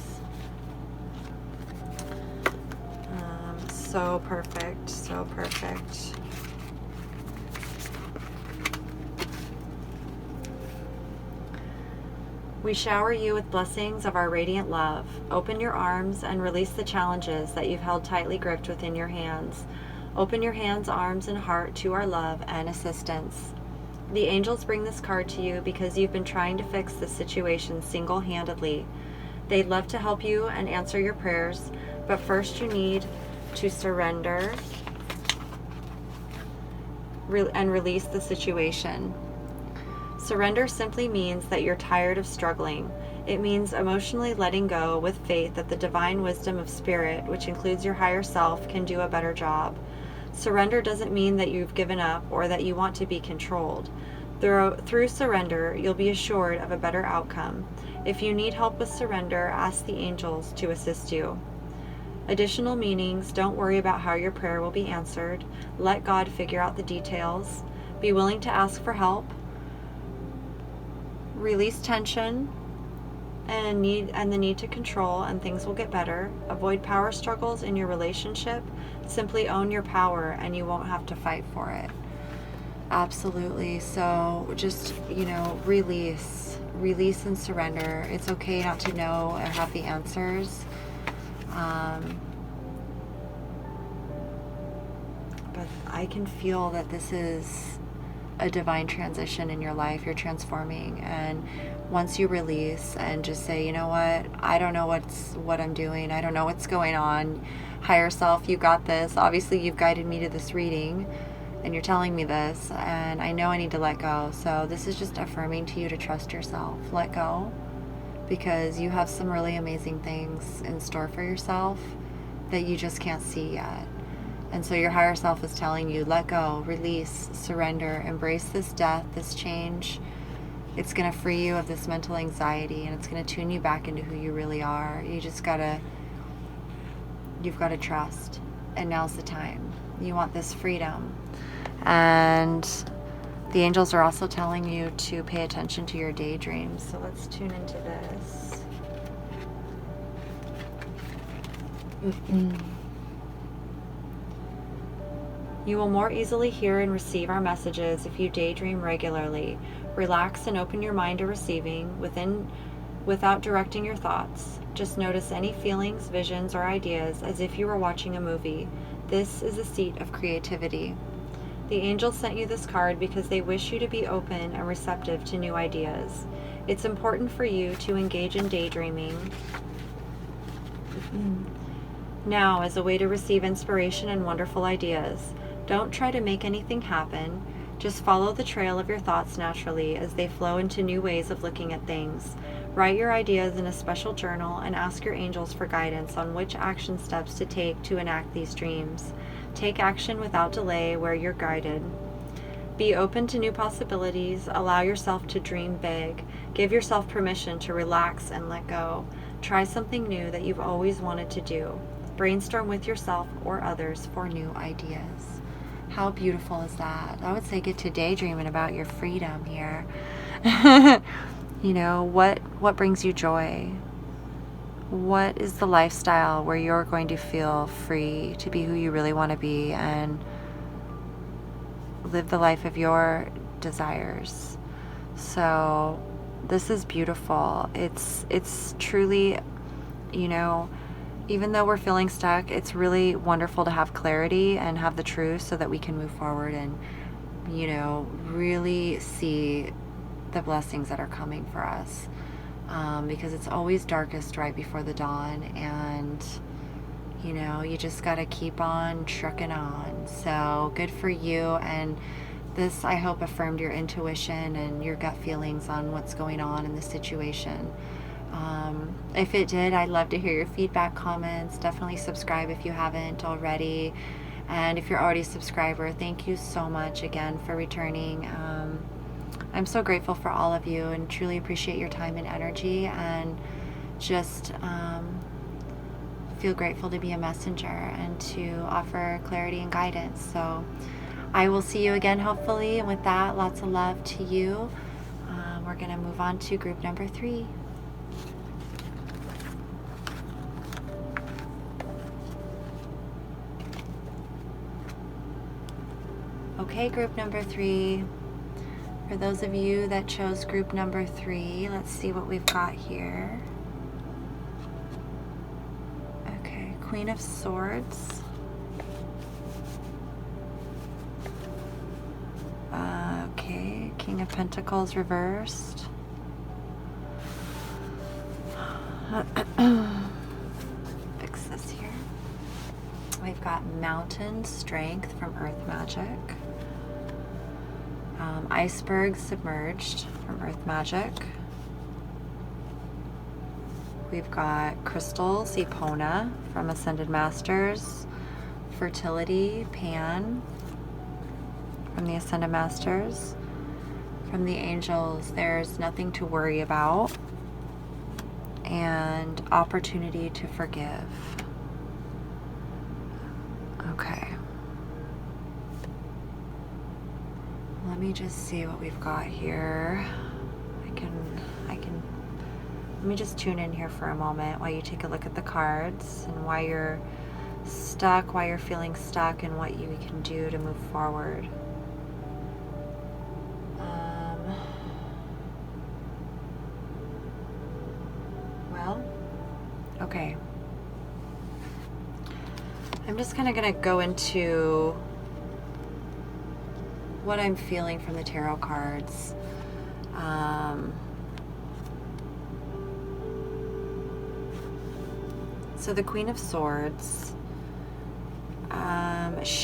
So perfect, so perfect. We shower you with blessings of our radiant love. Open your arms and release the challenges that you've held tightly gripped within your hands. Open your hands, arms, and heart to our love and assistance. The angels bring this card to you because you've been trying to fix this situation single-handedly. They'd love to help you and answer your prayers, but first you need to surrender and release the situation. Surrender simply means that you're tired of struggling. It means emotionally letting go with faith that the divine wisdom of spirit, which includes your higher self, can do a better job. Surrender doesn't mean that you've given up or that you want to be controlled. Through surrender, you'll be assured of a better outcome. If you need help with surrender, ask the angels to assist you. Additional meanings: don't worry about how your prayer will be answered. Let God figure out the details. Be willing to ask for help. Release tension and the need to control, and things will get better. Avoid power struggles in your relationship. Simply own your power and you won't have to fight for it. Absolutely. So just, release and surrender. It's okay not to know or have the answers. But I can feel that this is a divine transition in your life. You're transforming, and once you release and just say, you know what, I don't know what I'm doing, I don't know what's going on, higher self, you got this. Obviously you've guided me to this reading and you're telling me this, and I know I need to let go. So this is just affirming to you to trust yourself. Let go, because you have some really amazing things in store for yourself that you just can't see yet. And so your higher self is telling you, let go, release, surrender, embrace this death, this change. It's going to free you of this mental anxiety, and it's going to tune you back into who you really are. You've got to trust. And now's the time. You want this freedom. And the angels are also telling you to pay attention to your daydreams. So let's tune into this. You will more easily hear and receive our messages if you daydream regularly. Relax and open your mind to receiving without directing your thoughts. Just notice any feelings, visions, or ideas as if you were watching a movie. This is a seat of creativity. The angels sent you this card because they wish you to be open and receptive to new ideas. It's important for you to engage in daydreaming now as a way to receive inspiration and wonderful ideas. Don't try to make anything happen. Just follow the trail of your thoughts naturally as they flow into new ways of looking at things. Write your ideas in a special journal and ask your angels for guidance on which action steps to take to enact these dreams. Take action without delay where you're guided. Be open to new possibilities. Allow yourself to dream big. Give yourself permission to relax and let go. Try something new that you've always wanted to do. Brainstorm with yourself or others for new ideas. How beautiful is that? I would say get to daydreaming about your freedom here. What brings you joy? What is the lifestyle where you're going to feel free to be who you really want to be and live the life of your desires? So this is beautiful. It's truly, even though we're feeling stuck, it's really wonderful to have clarity and have the truth so that we can move forward and, you know, really see the blessings that are coming for us. Because it's always darkest right before the dawn, and, you know, you just got to keep on trucking on. So good for you. And this, I hope, affirmed your intuition and your gut feelings on what's going on in the situation. If it did, I'd love to hear your feedback, comments. Definitely subscribe if you haven't already. And if you're already a subscriber, thank you so much again for returning. I'm so grateful for all of you and truly appreciate your time and energy, and just feel grateful to be a messenger and to offer clarity and guidance. So I will see you again, hopefully. And with that, lots of love to you. We're going to move on to group number 3. Okay, group number 3. For those of you that chose group number 3, let's see what we've got here. Okay, Queen of Swords. Okay, King of Pentacles reversed. Fix this here. We've got Mountain Strength from Earth Magic. Iceberg Submerged from Earth Magic. We've got Crystals Epona from Ascended Masters. Fertility Pan from the Ascended Masters. From the Angels, there's Nothing to Worry About. And Opportunity to Forgive. Okay. Let me just see what we've got here. Let me just tune in here for a moment while you take a look at the cards and why you're stuck, why you're feeling stuck, and what you can do to move forward. Well, okay. I'm just kind of going to go into what I'm feeling from the tarot cards. So the Queen of Swords, this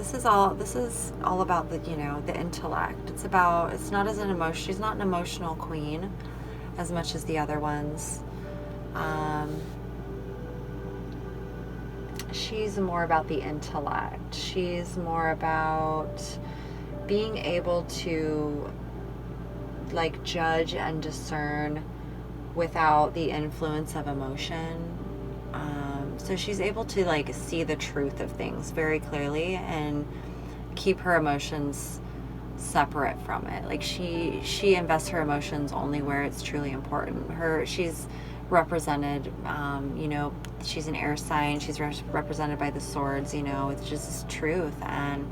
is all about the, you know, the intellect. It's not as an emotion. She's not an emotional queen as much as the other ones. She's more about the intellect. She's more about being able to, like, judge and discern without the influence of emotion. So she's able to, like, see the truth of things very clearly and keep her emotions separate from it. Like, she invests her emotions only where it's truly important. She's represented, you know, she's an air sign. She's represented by the swords, you know, it's just truth and,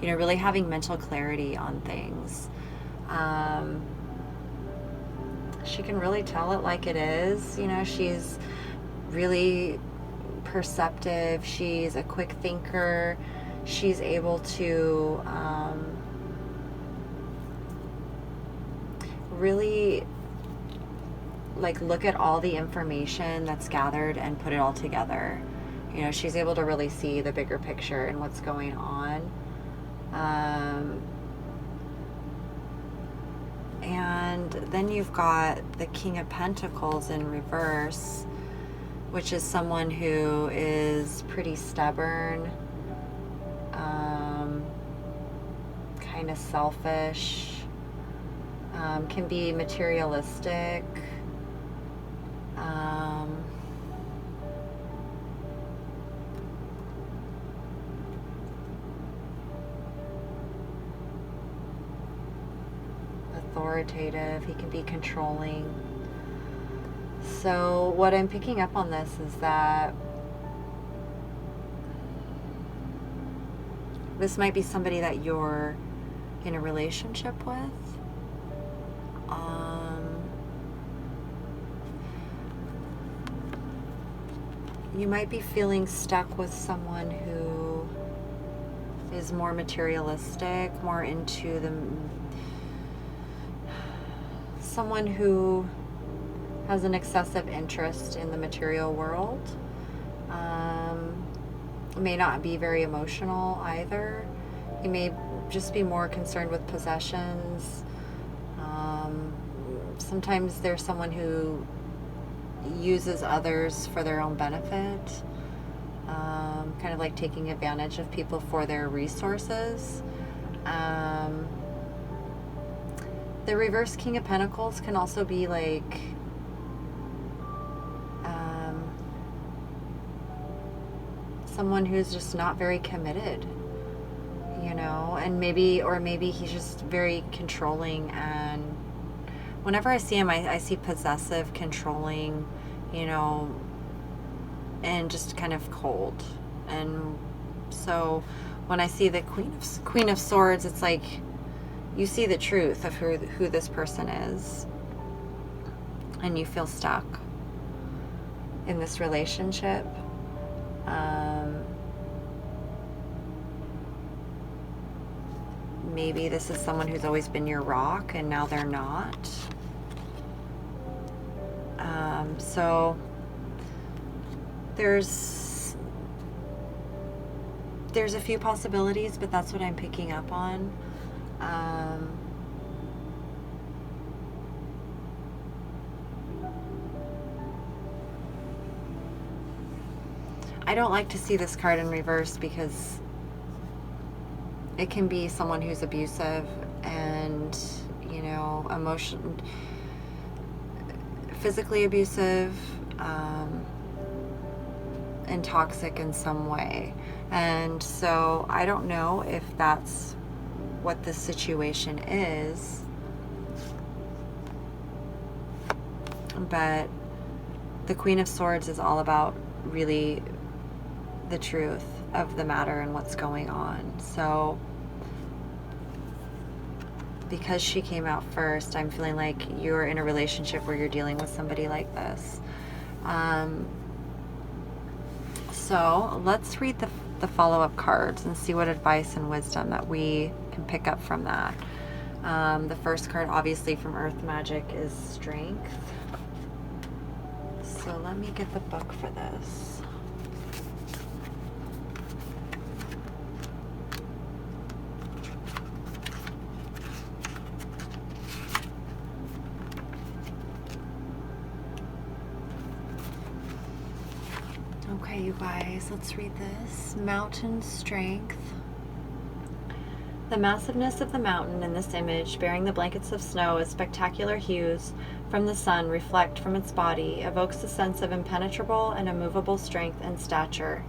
you know, really having mental clarity on things. She can really tell it like it is. You know, she's really perceptive. She's a quick thinker. She's able to really, like, look at all the information that's gathered and put it all together. You know, she's able to really see the bigger picture and what's going on. And then you've got the King of Pentacles in reverse, which is someone who is pretty stubborn, kind of selfish, can be materialistic, authoritative. He can be controlling. So what I'm picking up on this is that this might be somebody that you're in a relationship with. you might be feeling stuck with someone who is more materialistic, more into someone who has an excessive interest in the material world. May not be very emotional either. He may just be more concerned with possessions. Sometimes there's someone who uses others for their own benefit, kind of like taking advantage of people for their resources. The reverse King of Pentacles can also be like someone who's just not very committed, and maybe he's just very controlling, and whenever I see him, I see possessive, controlling, and just kind of cold. And so when I see the Queen of Swords, it's like you see the truth of who this person is, and you feel stuck in this relationship. Maybe this is someone who's always been your rock and now they're not. So there's a few possibilities, but that's what I'm picking up on. I don't like to see this card in reverse because it can be someone who's abusive and, physically abusive, and toxic in some way. And so I don't know if that's what the situation is, but the Queen of Swords is all about really the truth of the matter and what's going on. So because she came out first, I'm feeling like you're in a relationship where you're dealing with somebody like this. So let's read the follow-up cards and see what advice and wisdom that we can pick up from that. The first card, obviously from Earth Magic, is Strength. So let me get the book for this. Okay, you guys, let's read this. Mountain Strength. The massiveness of the mountain in this image, bearing the blankets of snow as spectacular hues from the sun reflect from its body, evokes a sense of impenetrable and immovable strength and stature.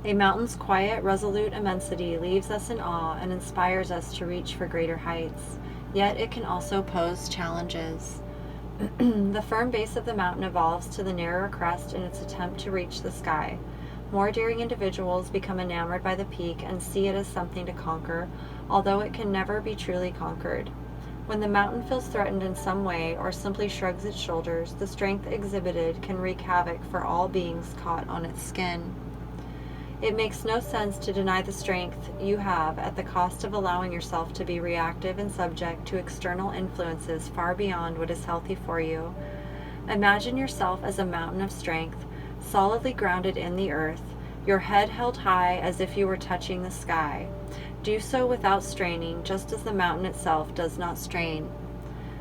A mountain's quiet, resolute immensity leaves us in awe and inspires us to reach for greater heights, yet it can also pose challenges. The firm base of the mountain evolves to the narrower crest in its attempt to reach the sky. More daring individuals become enamored by the peak and see it as something to conquer, although it can never be truly conquered. When the mountain feels threatened in some way or simply shrugs its shoulders, the strength exhibited can wreak havoc for all beings caught on its skin. It makes no sense to deny the strength you have at the cost of allowing yourself to be reactive and subject to external influences far beyond what is healthy for you. Imagine yourself as a mountain of strength, solidly grounded in the earth, your head held high as if you were touching the sky. Do so without straining, just as the mountain itself does not strain.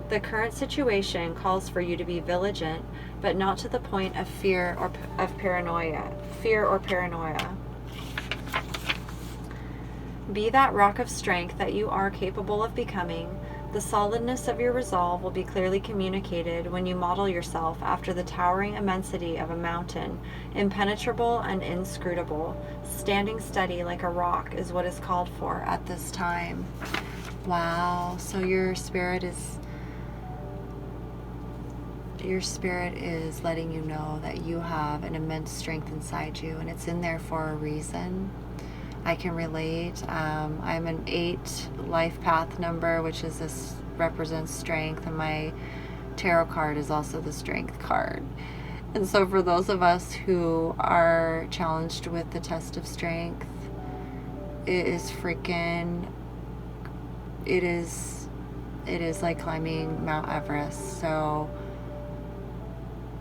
The current situation calls for you to be vigilant, but not to the point of fear or paranoia. Be that rock of strength that you are capable of becoming. The solidness of your resolve will be clearly communicated when you model yourself after the towering immensity of a mountain, impenetrable and inscrutable. Standing steady like a rock is what is called for at this time. Wow, so your spirit is letting you know that you have an immense strength inside you, and it's in there for a reason. I can relate. I'm an 8 life path number, which is represents strength, and my tarot card is also the strength card. And so for those of us who are challenged with the test of strength, it is like climbing Mount Everest. So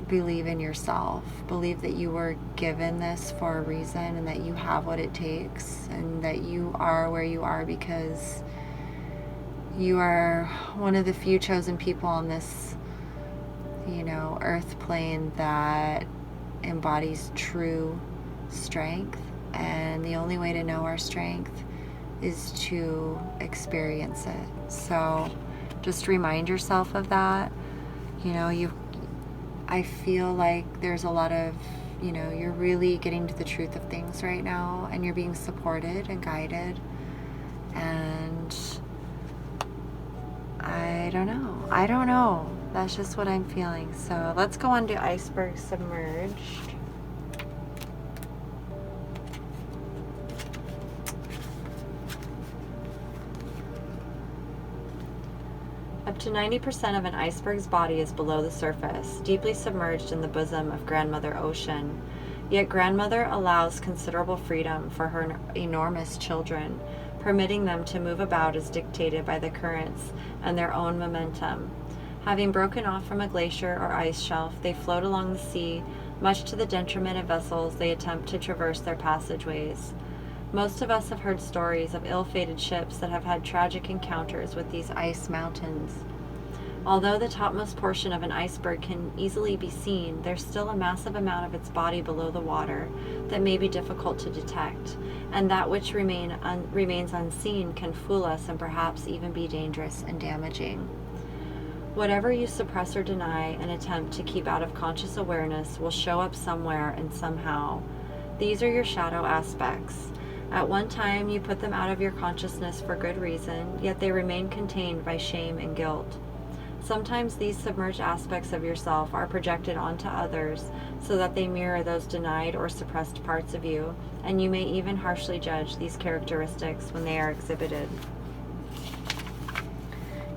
believe in yourself. Believe that you were given this for a reason, and that you have what it takes, and that you are where you are because you are one of the few chosen people on this, earth plane that embodies true strength. And the only way to know our strength is to experience it. So just remind yourself of that. I feel like there's a lot of, you're really getting to the truth of things right now, and you're being supported and guided. And I don't know. That's just what I'm feeling. So let's go on to Iceberg Submerged. Up to 90% of an iceberg's body is below the surface, deeply submerged in the bosom of Grandmother Ocean. Yet Grandmother allows considerable freedom for her enormous children, permitting them to move about as dictated by the currents and their own momentum. Having broken off from a glacier or ice shelf, they float along the sea, much to the detriment of vessels they attempt to traverse their passageways. Most of us have heard stories of ill-fated ships that have had tragic encounters with these ice mountains. Although the topmost portion of an iceberg can easily be seen, there's still a massive amount of its body below the water that may be difficult to detect, and that which remains unseen can fool us and perhaps even be dangerous and damaging. Whatever you suppress or deny and attempt to keep out of conscious awareness will show up somewhere and somehow. These are your shadow aspects. At one time, you put them out of your consciousness for good reason, yet they remain contained by shame and guilt. Sometimes these submerged aspects of yourself are projected onto others so that they mirror those denied or suppressed parts of you, and you may even harshly judge these characteristics when they are exhibited.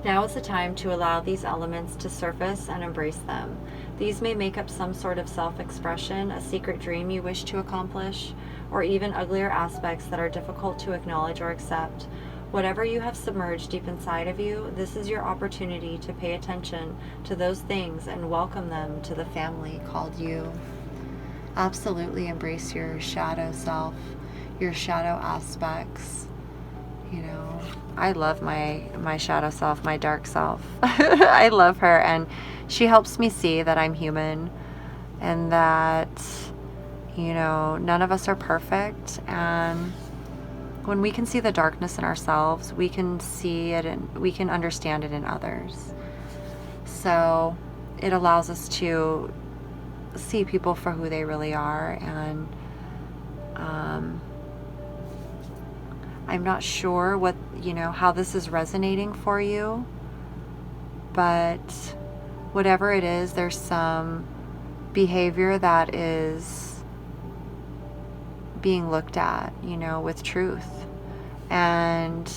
Now is the time to allow these elements to surface and embrace them. These may make up some sort of self-expression, a secret dream you wish to accomplish, or even uglier aspects that are difficult to acknowledge or accept. Whatever you have submerged deep inside of you, this is your opportunity to pay attention to those things and welcome them to the family called you. Absolutely embrace your shadow self, your shadow aspects. I love my shadow self, my dark self. I love her, and she helps me see that I'm human, and that none of us are perfect. And when we can see the darkness in ourselves, we can see it and we can understand it in others. So it allows us to see people for who they really are. And I'm not sure what, how this is resonating for you, but whatever it is, there's some behavior that is being looked at, with truth. And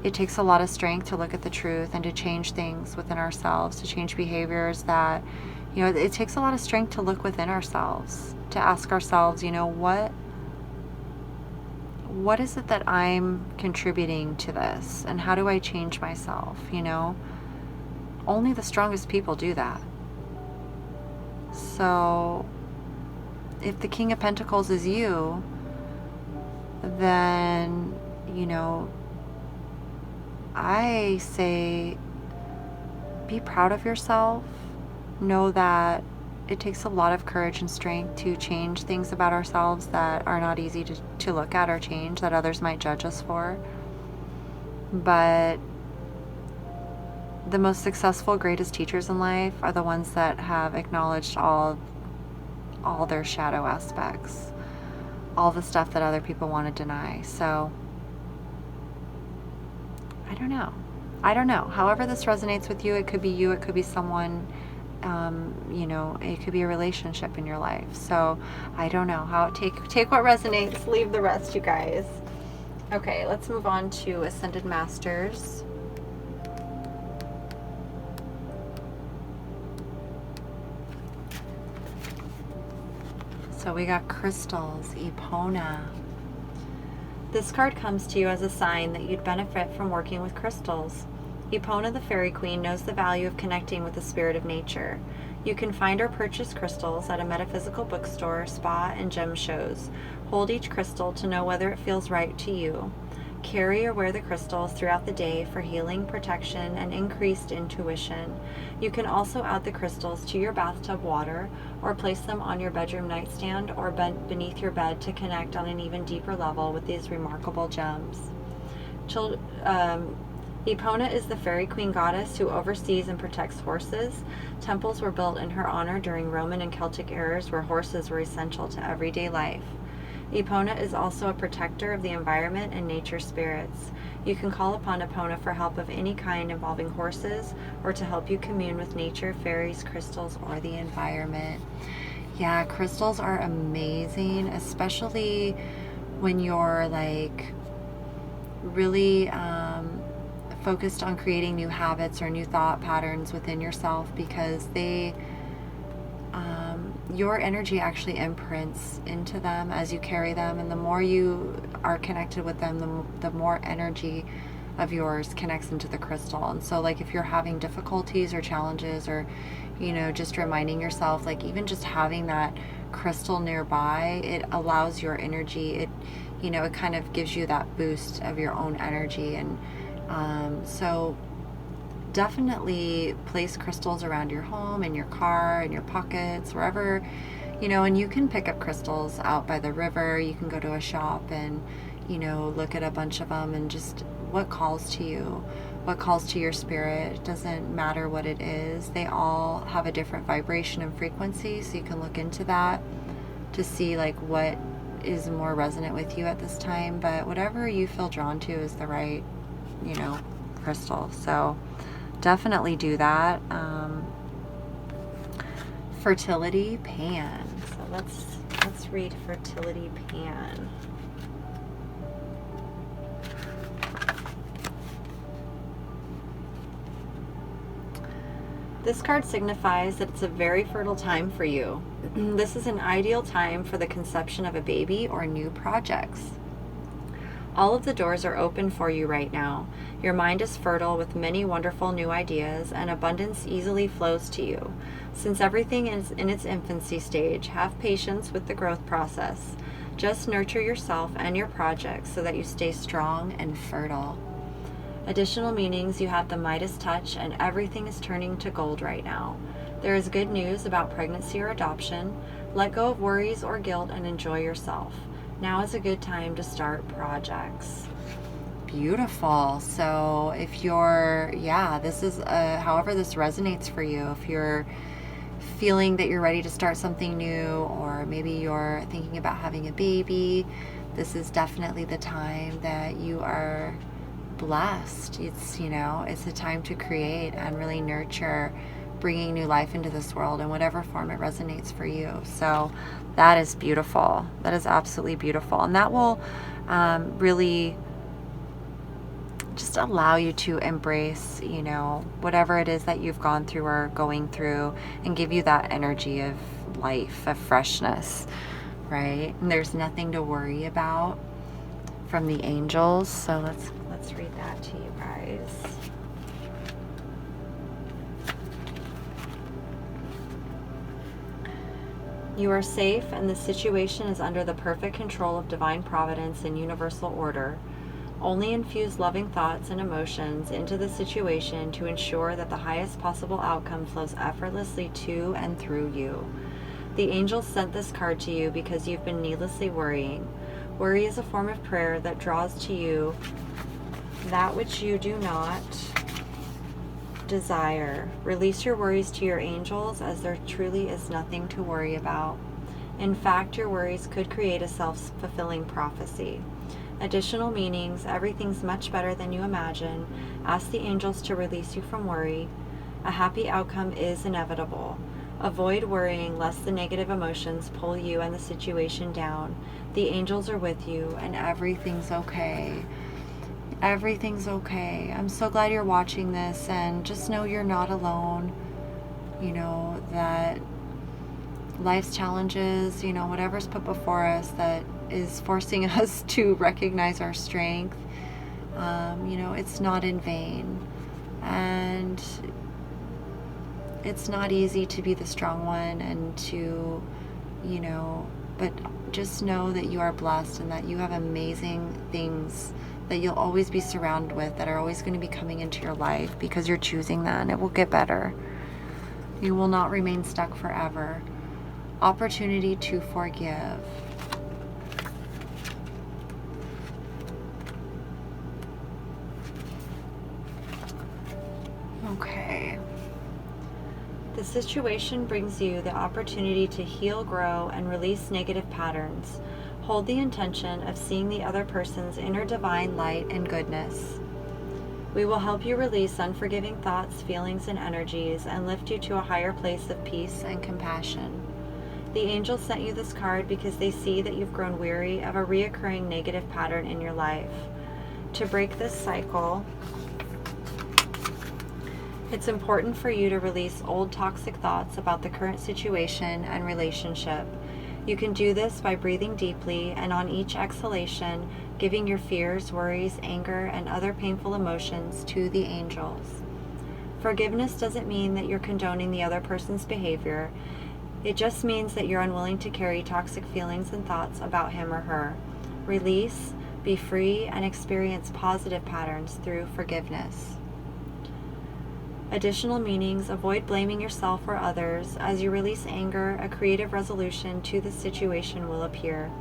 it takes a lot of strength to look at the truth and to change things within ourselves, to change behaviors that, it takes a lot of strength to look within ourselves, to ask ourselves, what is it that I'm contributing to this? And how do I change myself? Only the strongest people do that. So if the King of Pentacles is you, then, I say be proud of yourself. Know that it takes a lot of courage and strength to change things about ourselves that are not easy to look at or change, that others might judge us for. But the most successful, greatest teachers in life are the ones that have acknowledged all their shadow aspects, all the stuff that other people want to deny. So I don't know. However this resonates with you, it could be you, it could be someone, it could be a relationship in your life. So I don't know how take what resonates, leave the rest, you guys. Okay, let's move on to Ascended Masters. So we got crystals, Epona. This card comes to you as a sign that you'd benefit from working with crystals. Epona, the fairy queen, knows the value of connecting with the spirit of nature. You can find or purchase crystals at a metaphysical bookstore, spa, and gem shows. Hold each crystal to know whether it feels right to you. Carry or wear the crystals throughout the day for healing, protection, and increased intuition. You can also add the crystals to your bathtub water or place them on your bedroom nightstand or beneath your bed to connect on an even deeper level with these remarkable gems. Epona is the fairy queen goddess who oversees and protects horses. Temples were built in her honor during Roman and Celtic eras where horses were essential to everyday life. Epona is also a protector of the environment and nature spirits. You can call upon Epona for help of any kind involving horses or to help you commune with nature, fairies, crystals, or the environment. Yeah, crystals are amazing, especially when you're like really focused on creating new habits or new thought patterns within yourself, because your energy actually imprints into them as you carry them, and the more you are connected with them, the more energy of yours connects into the crystal. And so like if you're having difficulties or challenges, or just reminding yourself, like even just having that crystal nearby, it allows your energy, it kind of gives you that boost of your own energy. And so definitely place crystals around your home, in your car, in your pockets, wherever, and you can pick up crystals out by the river. You can go to a shop and, look at a bunch of them, and just what calls to you, what calls to your spirit. It doesn't matter what it is. They all have a different vibration and frequency. So you can look into that to see like what is more resonant with you at this time. But whatever you feel drawn to is the right, crystal. So definitely do that. Fertility Pan. So let's read Fertility Pan. This card signifies that it's a very fertile time for you. This is an ideal time for the conception of a baby or new projects. All of the doors are open for you right now. Your mind is fertile with many wonderful new ideas, and abundance easily flows to you. Since everything is in its infancy stage, have patience with the growth process. Just nurture yourself and your projects so that you stay strong and fertile. Additional meanings: you have the Midas touch, and everything is turning to gold right now. There is good news about pregnancy or adoption. Let go of worries or guilt and enjoy yourself. Now is a good time to start projects. Beautiful. So if you're, this is, however this resonates for you, if you're feeling that you're ready to start something new, or maybe you're thinking about having a baby, this is definitely the time that you are blessed. It's, it's a time to create and really nurture, bringing new life into this world in whatever form it resonates for you. So that is beautiful. That is absolutely beautiful. And that will really just allow you to embrace, whatever it is that you've gone through or going through, and give you that energy of life, of freshness, right? And there's nothing to worry about from the angels. So let's read that to you guys. You are safe, and the situation is under the perfect control of divine providence and universal order. Only infuse loving thoughts and emotions into the situation to ensure that the highest possible outcome flows effortlessly to and through you. The angels sent this card to you because you've been needlessly worrying. Worry is a form of prayer that draws to you that which you do not desire. Release your worries to your angels, as there truly is nothing to worry about. In fact, your worries could create a self-fulfilling prophecy. Additional meanings: everything's much better than you imagine. Ask the angels to release you from worry. A happy outcome is inevitable. Avoid worrying lest the negative emotions pull you and the situation down. The angels are with you, and everything's okay. Everything's okay. I'm so glad you're watching this, and just know you're not alone. That life's challenges, you know, whatever's put before us that is forcing us to recognize our strength, you know, it's not in vain. And it's not easy to be the strong one and to, you know, but just know that you are blessed and that you have amazing things that you'll always be surrounded with, that are always going to be coming into your life because you're choosing that, and it will get better. You will not remain stuck forever. Opportunity to forgive. Okay. The situation brings you the opportunity to heal, grow, and release negative patterns. Hold the intention of seeing the other person's inner divine light and goodness. We will help you release unforgiving thoughts, feelings, and energies, and lift you to a higher place of peace and compassion. The angels sent you this card because they see that you've grown weary of a reoccurring negative pattern in your life. To break this cycle, it's important for you to release old toxic thoughts about the current situation and relationship. You can do this by breathing deeply and on each exhalation, giving your fears, worries, anger, and other painful emotions to the angels. Forgiveness doesn't mean that you're condoning the other person's behavior. It just means that you're unwilling to carry toxic feelings and thoughts about him or her. Release, be free, and experience positive patterns through forgiveness. Additional meanings: avoid blaming yourself or others. As you release anger, a creative resolution to the situation will appear.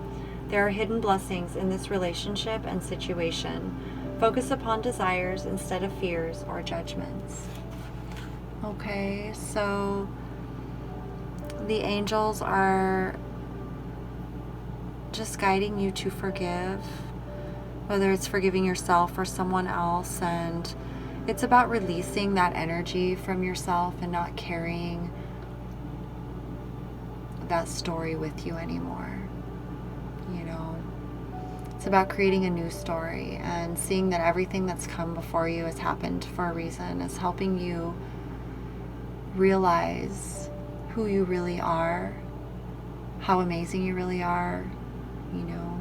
There are hidden blessings in this relationship and situation. Focus upon desires instead of fears or judgments. Okay, so the angels are just guiding you to forgive, whether it's forgiving yourself or someone else, and it's about releasing that energy from yourself and not carrying that story with you anymore. You know, it's about creating a new story and seeing that everything that's come before you has happened for a reason. It's helping you realize who you really are, how amazing you really are, you know,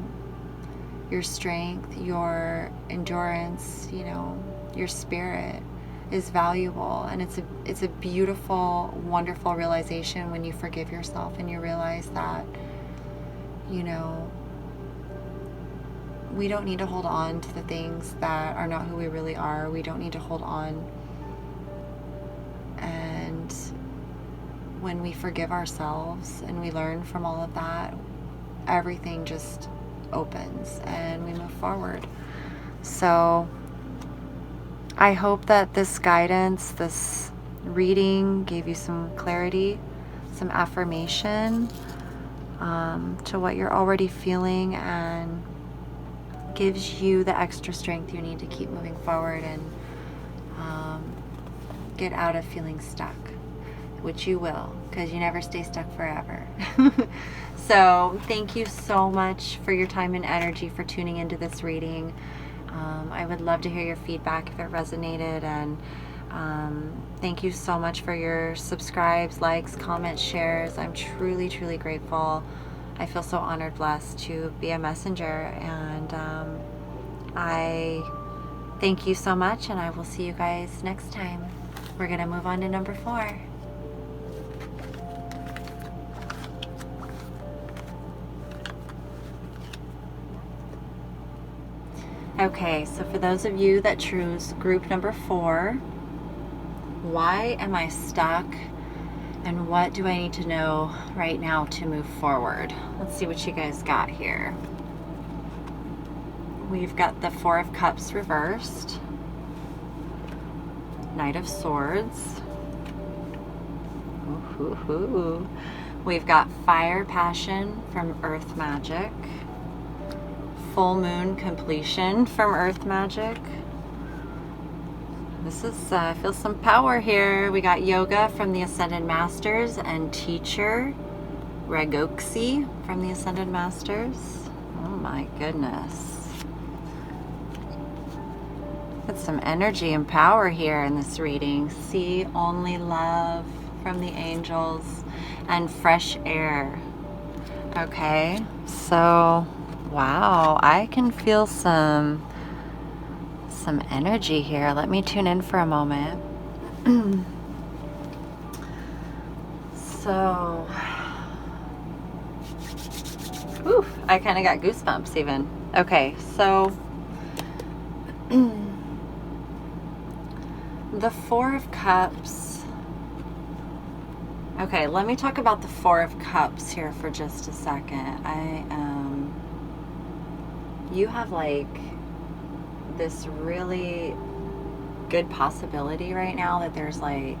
your strength, your endurance, you know, your spirit is valuable. And it's a beautiful, wonderful realization when you forgive yourself and you realize that, you know, we don't need to hold on to the things that are not who we really are. We don't need to hold on. And when we forgive ourselves and we learn from all of that, everything just opens and we move forward. So I hope that this guidance, this reading gave you some clarity, some affirmation to what you're already feeling, and gives you the extra strength you need to keep moving forward and get out of feeling stuck, which you will, because you never stay stuck forever. So thank you so much for your time and energy for tuning into this reading. I would love to hear your feedback if it resonated, and thank you so much for your subscribes, likes, comments, shares. I'm truly, truly grateful. I feel so honored, blessed to be a messenger, and I thank you so much, and I will see you guys next time. We're going to move on to number 4. Okay, so for those of you that choose group number 4, why am I stuck and what do I need to know right now to move forward? Let's see what you guys got here. We've got the 4 of Cups reversed, Knight of Swords. Ooh. We've got Fire Passion from Earth Magic, Full Moon Completion from Earth Magic. This is, I feel some power here. We got Yoga from the Ascended Masters and Teacher Ragoxi from the Ascended Masters. Oh my goodness. Got some energy and power here in this reading. See only love from the angels. and fresh air. Okay, so wow, I can feel some energy here. Let me tune in for a moment. So, oof, I kind of got goosebumps even. Okay, so the Four of Cups. Okay, let me talk about the Four of Cups here for just a second. You have like this really good possibility right now that there's like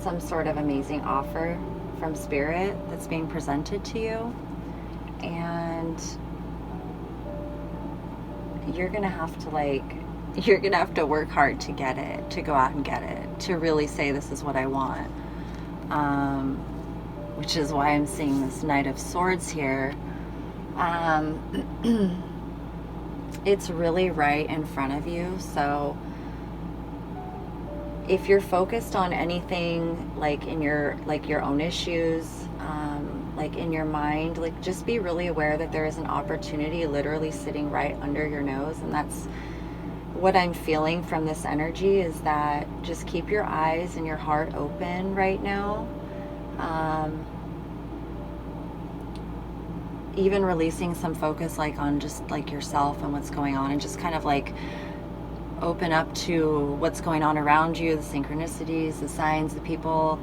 some sort of amazing offer from Spirit that's being presented to you, and you're gonna have to work hard to get it, to go out and get it, to really say this is what I want, which is why I'm seeing this Knight of Swords here. It's really right in front of you. So if you're focused on anything like in your own issues, like in your mind, like just be really aware that there is an opportunity literally sitting right under your nose. And that's what I'm feeling from this energy, is that just keep your eyes and your heart open right now. Even releasing some focus like on just like yourself and what's going on, and just kind of like open up to what's going on around you, the synchronicities, the signs, the people,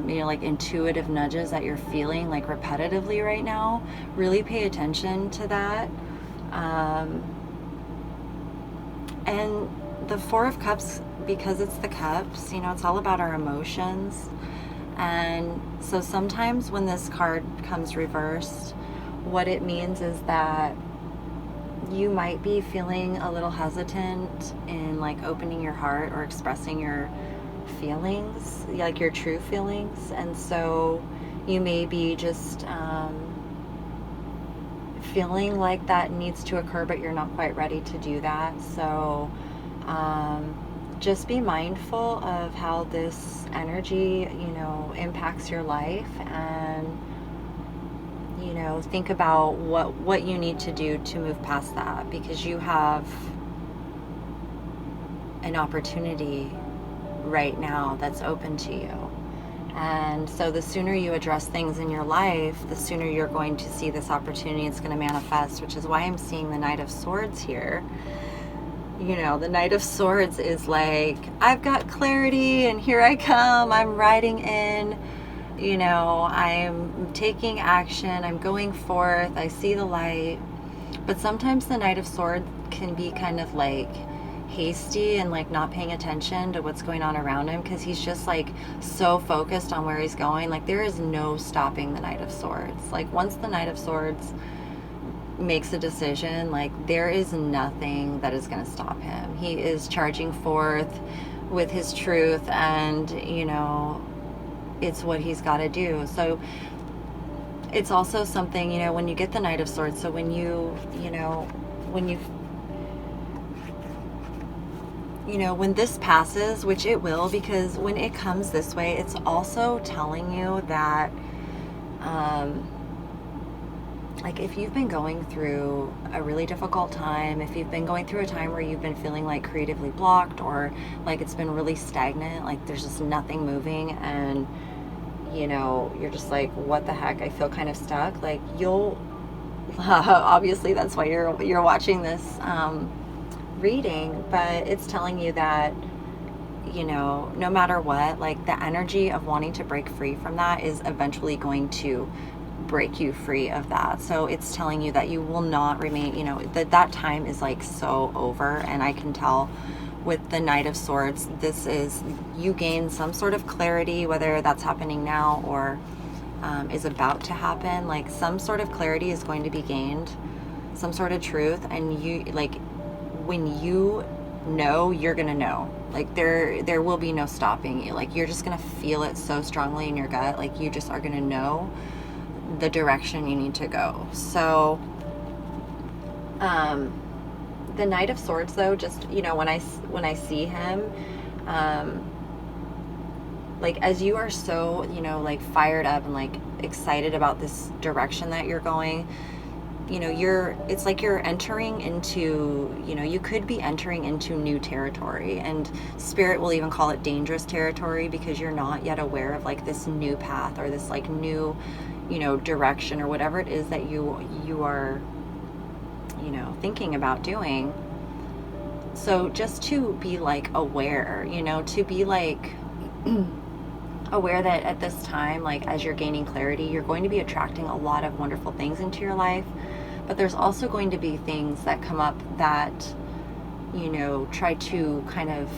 like intuitive nudges that you're feeling like repetitively right now. Really pay attention to that. And the Four of Cups, because it's the cups, it's all about our emotions. And so sometimes when this card comes reversed, what it means is that you might be feeling a little hesitant in like opening your heart or expressing your feelings, like your true feelings. And so you may be just feeling like that needs to occur, but you're not quite ready to do that. So just be mindful of how this energy, impacts your life, and think about what you need to do to move past that, because you have an opportunity right now that's open to you. And so the sooner you address things in your life, the sooner you're going to see this opportunity. It's going to manifest, which is why I'm seeing the Knight of Swords here. The Knight of Swords is like, I've got clarity and here I come. I'm riding in. I'm taking action, I'm going forth, I see the light. But sometimes the Knight of Swords can be kind of like hasty and like not paying attention to what's going on around him, because he's just like so focused on where he's going. Like there is no stopping the Knight of Swords. Like once the Knight of Swords makes a decision, like there is nothing that is going to stop him. He is charging forth with his truth, and it's what he's got to do. So it's also something, when you get the Knight of Swords, so when when this passes, which it will, because when it comes this way, it's also telling you that like if you've been going through a really difficult time, if you've been going through a time where you've been feeling like creatively blocked, or like it's been really stagnant, like there's just nothing moving, and you're just like, what the heck, I feel kind of stuck, like you'll obviously that's why you're watching this reading, but it's telling you that no matter what, like the energy of wanting to break free from that is eventually going to break you free of that. So it's telling you that you will not remain, that time is like so over. And I can tell with the Knight of Swords, this is, you gain some sort of clarity, whether that's happening now or is about to happen. Like some sort of clarity is going to be gained, some sort of truth, and you, like, when you know, you're gonna know. Like there will be no stopping you. Like you're just gonna feel it so strongly in your gut. Like you just are gonna know the direction you need to go. So the Knight of Swords, though, just when I see him, like, as you are so, you know, like fired up and like excited about this direction that you're going, you know, it's like you're entering into, you know, you could be entering into new territory, and spirit will even call it dangerous territory, because you're not yet aware of like this new path or this like new, you know, direction or whatever it is that you are, you know, thinking about doing. So just to be like aware, you know, to be like aware that at this time, like as you're gaining clarity, you're going to be attracting a lot of wonderful things into your life. But there's also going to be things that come up that, you know, try to kind of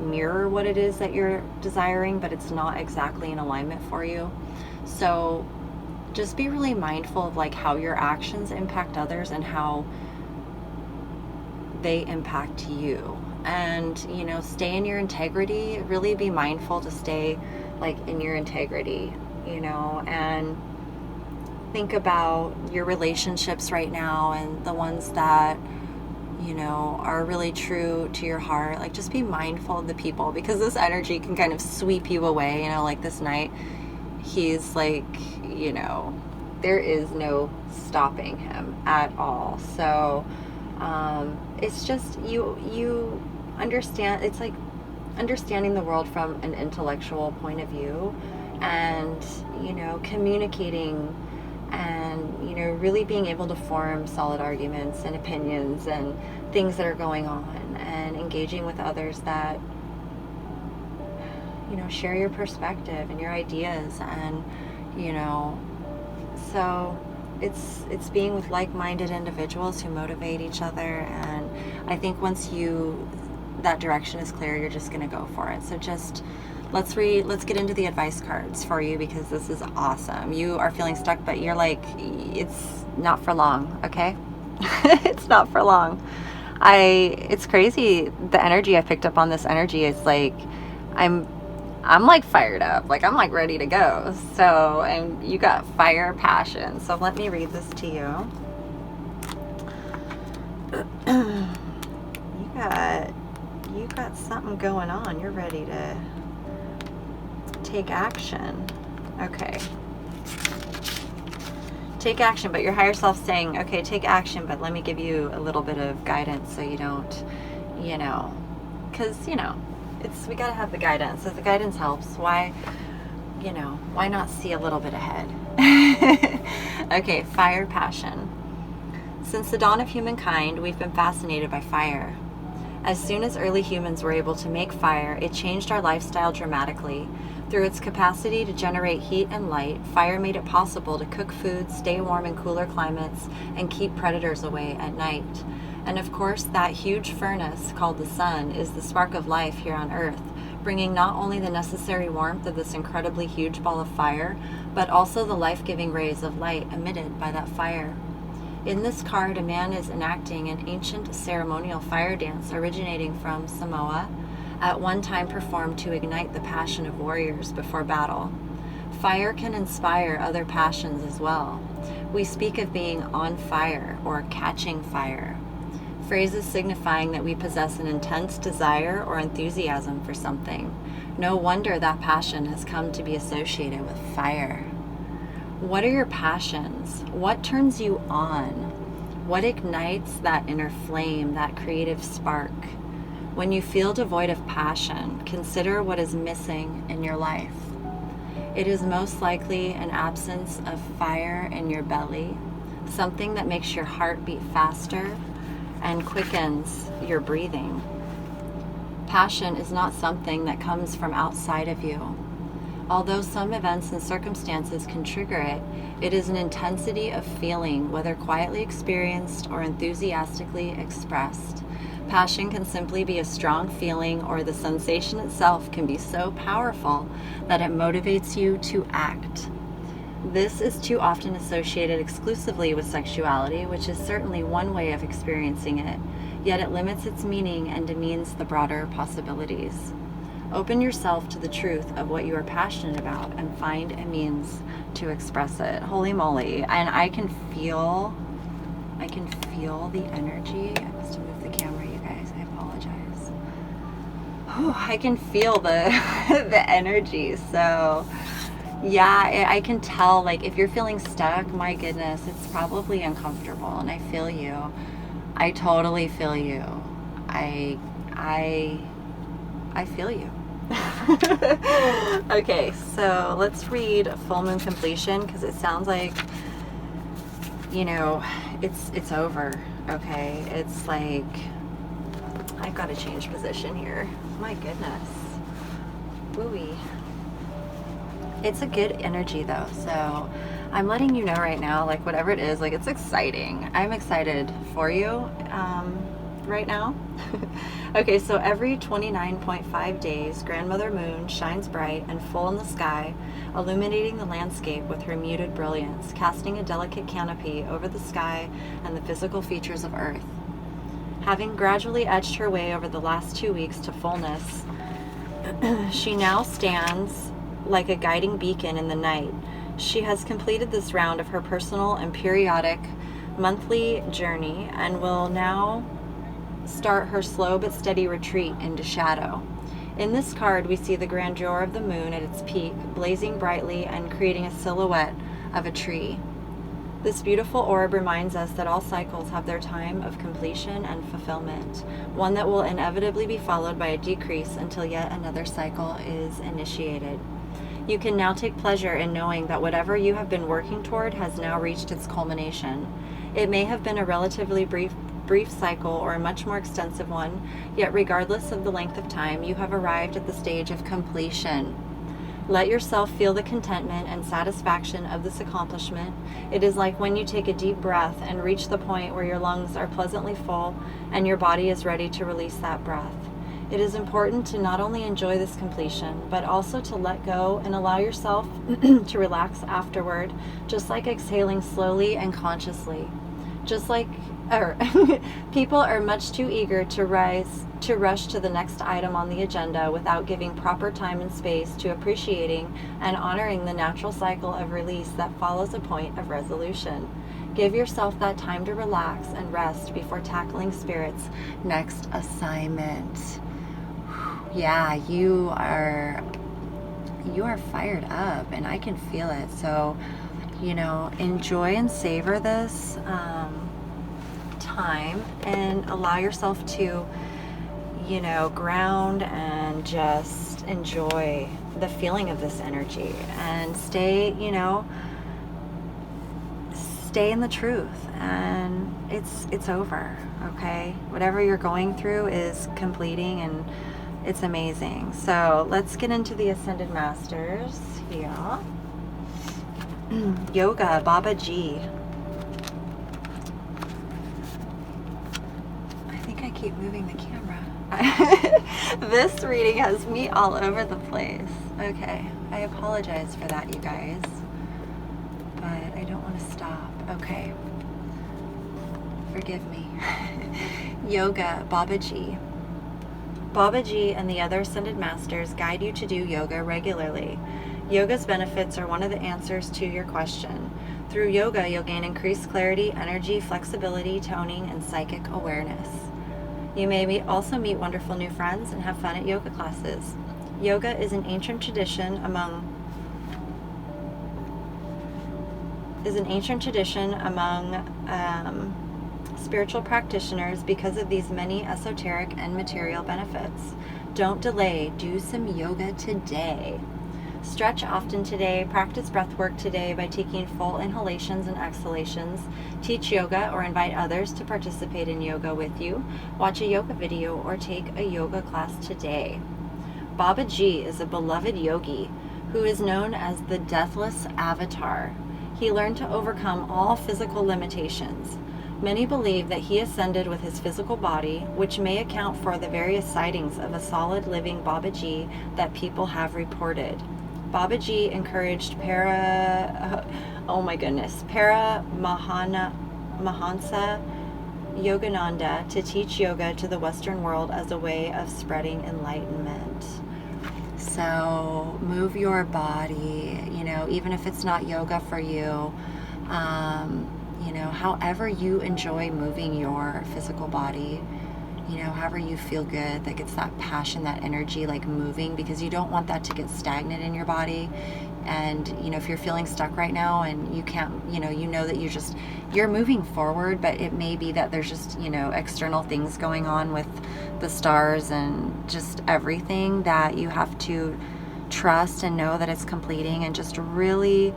mirror what it is that you're desiring, but it's not exactly in alignment for you. So just be really mindful of like how your actions impact others and how they impact you. And, you know, stay in your integrity. Really be mindful to stay like in your integrity, you know, and think about your relationships right now and the ones that, you know, are really true to your heart. Like, just be mindful of the people, because this energy can kind of sweep you away. You know, like this night, he's like, you know, there is no stopping him at all. So it's just you understand, it's like understanding the world from an intellectual point of view, and, you know, communicating, and, you know, really being able to form solid arguments and opinions and things that are going on, and engaging with others that, you know, share your perspective and your ideas. And, you know, so it's being with like-minded individuals who motivate each other. And I think once that direction is clear, you're just going to go for it. So just let's get into the advice cards for you, because this is awesome. You are feeling stuck, but you're like, it's not for long, okay? It's not for long. It's crazy. The energy I picked up on this energy is like, I'm like fired up, like I'm like ready to go. So, and you got fire, passion. So let me read this to you. You got something going on. You're ready to take action. Okay. Take action, but your higher self saying, okay, take action, but let me give you a little bit of guidance so you don't, you know, because, you know, we got to have the guidance. If the guidance helps, why not see a little bit ahead? Okay, fire, passion. Since the dawn of humankind, we've been fascinated by fire. As soon as early humans were able to make fire, it changed our lifestyle dramatically. Through its capacity to generate heat and light, fire made it possible to cook food, stay warm in cooler climates, and keep predators away at night. And of course, that huge furnace called the sun is the spark of life here on Earth, bringing not only the necessary warmth of this incredibly huge ball of fire, but also the life-giving rays of light emitted by that fire. In this card, a man is enacting an ancient ceremonial fire dance originating from Samoa, at one time performed to ignite the passion of warriors before battle. Fire can inspire other passions as well. We speak of being on fire or catching fire, phrases signifying that we possess an intense desire or enthusiasm for something. No wonder that passion has come to be associated with fire. What are your passions? What turns you on? What ignites that inner flame, that creative spark? When you feel devoid of passion, consider what is missing in your life. It is most likely an absence of fire in your belly, something that makes your heart beat faster and quickens your breathing. Passion is not something that comes from outside of you. Although some events and circumstances can trigger it, it is an intensity of feeling, whether quietly experienced or enthusiastically expressed. Passion can simply be a strong feeling, or the sensation itself can be so powerful that it motivates you to act. This is too often associated exclusively with sexuality, which is certainly one way of experiencing it, yet it limits its meaning and demeans the broader possibilities. Open yourself to the truth of what you are passionate about and find a means to express it. Holy moly. And I can feel the energy. I must have moved the camera, you guys. I apologize. I can feel the the energy. So yeah, I can tell, like, if you're feeling stuck, my goodness, it's probably uncomfortable, and I feel you. I totally feel you. I I I feel you. Okay, so let's read full moon completion, because it sounds like, you know, it's over. Okay, it's like I've got to change position here. My goodness. Ooey. It's a good energy though, so I'm letting you know right now, like, whatever it is, like, it's exciting. I'm excited for you right now. Okay, so every 29.5 days, Grandmother Moon shines bright and full in the sky, illuminating the landscape with her muted brilliance, casting a delicate canopy over the sky and the physical features of Earth. Having gradually edged her way over the last 2 weeks to fullness, she now stands like a guiding beacon in the night. She has completed this round of her personal and periodic monthly journey and will now start her slow but steady retreat into shadow. In this card, we see the grandeur of the moon at its peak, blazing brightly and creating a silhouette of a tree. This beautiful orb reminds us that all cycles have their time of completion and fulfillment, one that will inevitably be followed by a decrease until yet another cycle is initiated. You can now take pleasure in knowing that whatever you have been working toward has now reached its culmination. It may have been a relatively brief cycle or a much more extensive one, yet regardless of the length of time, you have arrived at the stage of completion. Let yourself feel the contentment and satisfaction of this accomplishment. It is like when you take a deep breath and reach the point where your lungs are pleasantly full and your body is ready to release that breath. It is important to not only enjoy this completion, but also to let go and allow yourself to relax afterward, just like exhaling slowly and consciously. People are much too eager to rush to the next item on the agenda without giving proper time and space to appreciating and honoring the natural cycle of release that follows a point of resolution. Give yourself that time to relax and rest before tackling Spirit's next assignment. Yeah, you are fired up, and I can feel it. So, enjoy and savor this time, and allow yourself to, ground and just enjoy the feeling of this energy, and stay in the truth, and it's over. Okay, whatever you're going through is completing, and it's amazing. So let's get into the Ascended Masters here. Yoga, Baba G. I think I keep moving the camera. This reading has me all over the place. Okay, I apologize for that, you guys, but I don't want to stop. Okay, forgive me. Yoga, Baba G. Baba G and the other Ascended Masters guide you to do yoga regularly. Yoga's benefits are one of the answers to your question. Through yoga, you'll gain increased clarity, energy, flexibility, toning, and psychic awareness. You may also meet wonderful new friends and have fun at yoga classes. Yoga is an ancient tradition among spiritual practitioners because of these many esoteric and material benefits. Don't delay. Do some yoga today. Stretch often today. Practice breath work today by taking full inhalations and exhalations. Teach yoga or invite others to participate in yoga with you. Watch a yoga video or take a yoga class today. Baba G is a beloved yogi who is known as the Deathless Avatar. He learned to overcome all physical limitations. Many believe that he ascended with his physical body, which may account for the various sightings of a solid living Baba G that people have reported. Baba G encouraged Paramahansa Yogananda to teach yoga to the Western world as a way of spreading enlightenment. So move your body, even if it's not yoga for you, however you enjoy moving your physical body, you know, however you feel good, that gets that passion, that energy like moving, because you don't want that to get stagnant in your body. And, you know, if you're feeling stuck right now and you can't, you know that you're moving forward, but it may be that there's just, you know, external things going on with the stars and just everything that you have to trust and know that it's completing, and just really,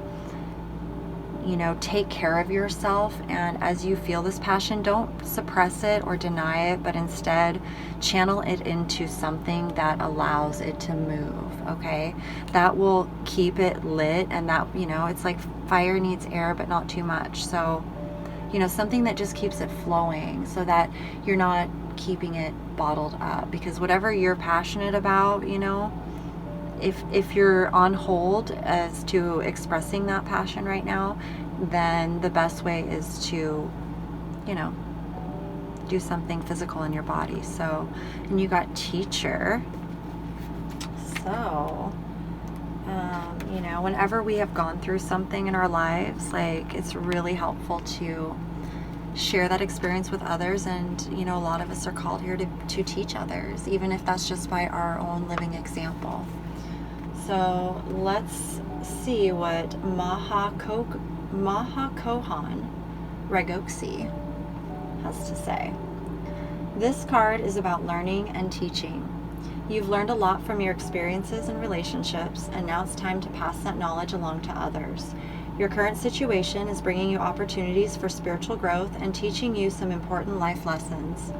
you know, take care of yourself. And as you feel this passion, don't suppress it or deny it, but instead channel it into something that allows it to move, okay? That will keep it lit, and that, you know, it's like fire needs air, but not too much. So, you know, something that just keeps it flowing so that you're not keeping it bottled up. Because whatever you're passionate about, you know, if you're on hold as to expressing that passion right now, then the best way is to, you know, do something physical in your body. So, and you got teacher. So, you know, whenever we have gone through something in our lives, like, it's really helpful to share that experience with others. And, you know, a lot of us are called here to teach others, even if that's just by our own living example. So let's see what Mahakohan Regoksi has to say. This card is about learning and teaching. You've learned a lot from your experiences and relationships, and now it's time to pass that knowledge along to others. Your current situation is bringing you opportunities for spiritual growth and teaching you some important life lessons.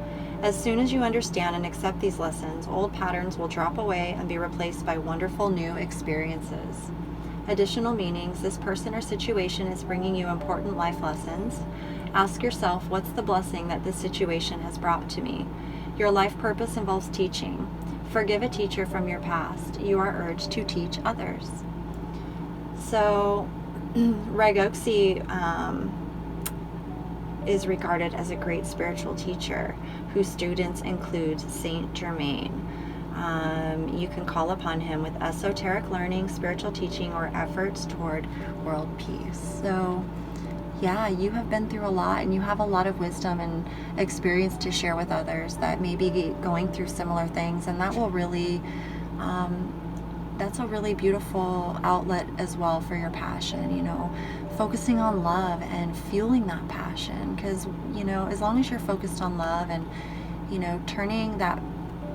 As soon as you understand and accept these lessons, old patterns will drop away and be replaced by wonderful new experiences. Additional meanings: this person or situation is bringing you important life lessons. Ask yourself, what's the blessing that this situation has brought to me? Your life purpose involves teaching. Forgive a teacher from your past. You are urged to teach others. So, Regoksi is regarded as a great spiritual teacher whose students include Saint Germain. You can call upon him with esoteric learning, spiritual teaching, or efforts toward world peace. So, yeah, you have been through a lot, and you have a lot of wisdom and experience to share with others that may be going through similar things, and that will really, that's a really beautiful outlet as well for your passion, you know, focusing on love and fueling that passion. Because, you know, as long as you're focused on love and, you know, turning that